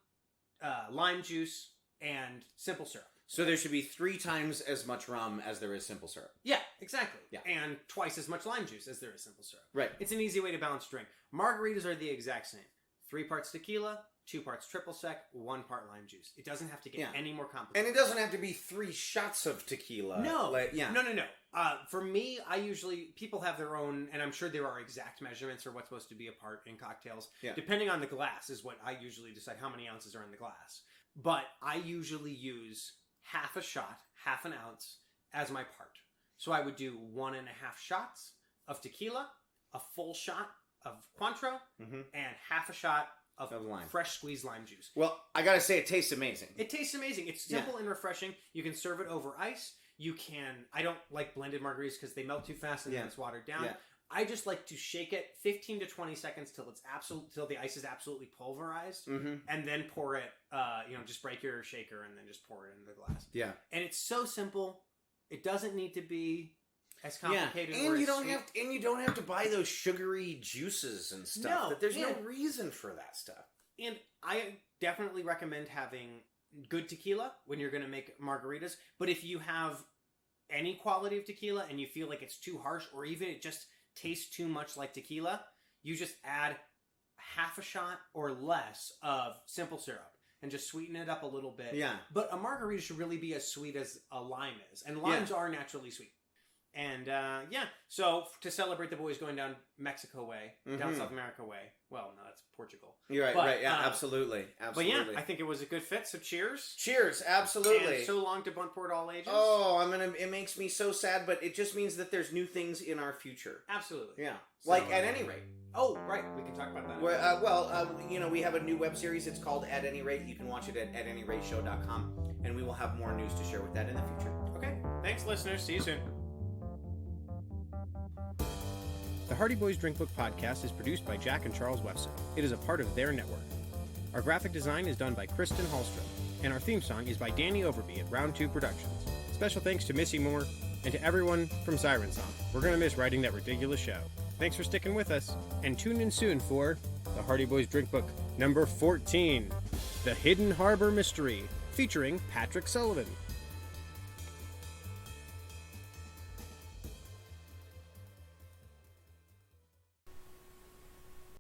S2: lime juice, and simple syrup.
S4: So there should be 3 times as much rum as there is simple syrup.
S2: Yeah, exactly.
S4: Yeah.
S2: And twice as much lime juice as there is simple syrup.
S4: Right.
S2: It's an easy way to balance drink. Margaritas are the exact same. 3 parts tequila, 2 parts triple sec, 1 part lime juice. It doesn't have to get any more complicated.
S4: And it doesn't have to be 3 shots of tequila.
S2: No. No. For me, people have their own, and I'm sure there are exact measurements for what's supposed to be a part in cocktails.
S4: Yeah.
S2: Depending on the glass is what I usually decide how many ounces are in the glass. But I usually use half a shot, half an ounce as my part. So I would do 1.5 shots of tequila, a full shot of Cointreau, and half a shot of
S4: lime.
S2: Fresh squeezed lime juice.
S4: Well, I gotta say, it tastes amazing.
S2: It tastes amazing. It's simple and refreshing. You can serve it over ice. I don't like blended margaritas because they melt too fast and then it's watered down. Yeah. I just like to shake it 15 to 20 seconds till the ice is absolutely pulverized, and then pour it. Just break your shaker and then just pour it into the glass. Yeah, and it's so simple. It doesn't need to be as complicated.
S4: Yeah. And you don't have to buy those sugary juices and stuff. There's no reason for that stuff.
S2: And I definitely recommend having good tequila when you're going to make margaritas. But if you have any quality of tequila and you feel like it's too harsh, or even it just tastes too much like tequila, you just add half a shot or less of simple syrup and just sweeten it up a little bit. Yeah. But a margarita should really be as sweet as a lime is. And limes are naturally sweet. And, so to celebrate the boys going down Mexico way, down South America way. Well, no, that's Portugal.
S4: You're right, right. Yeah, absolutely.
S2: But yeah, I think it was a good fit. So cheers.
S4: Cheers, absolutely.
S2: And so long to Buntport All Ages.
S4: Oh, it makes me so sad, but it just means that there's new things in our future.
S2: Absolutely.
S4: Yeah. So, like, At Any Rate.
S2: Oh, right. We can talk about that.
S4: We have a new web series. It's called At Any Rate. You can watch it at anyrateshow.com, and we will have more news to share with that in the future.
S2: Okay. Thanks, listeners. See you soon.
S3: The Hardy Boys Drinkbook podcast is produced by Jack and Charles Webster. It is a part of their network. Our graphic design is done by Kristen Hallstrom, and our theme song is by Danny Overby at Round 2 Productions. Special thanks to Missy Moore and to everyone from Siren Song. We're going to miss writing that ridiculous show. Thanks for sticking with us, and tune in soon for the Hardy Boys Drinkbook number 14, The Hidden Harbor Mystery, featuring Patrick Sullivan.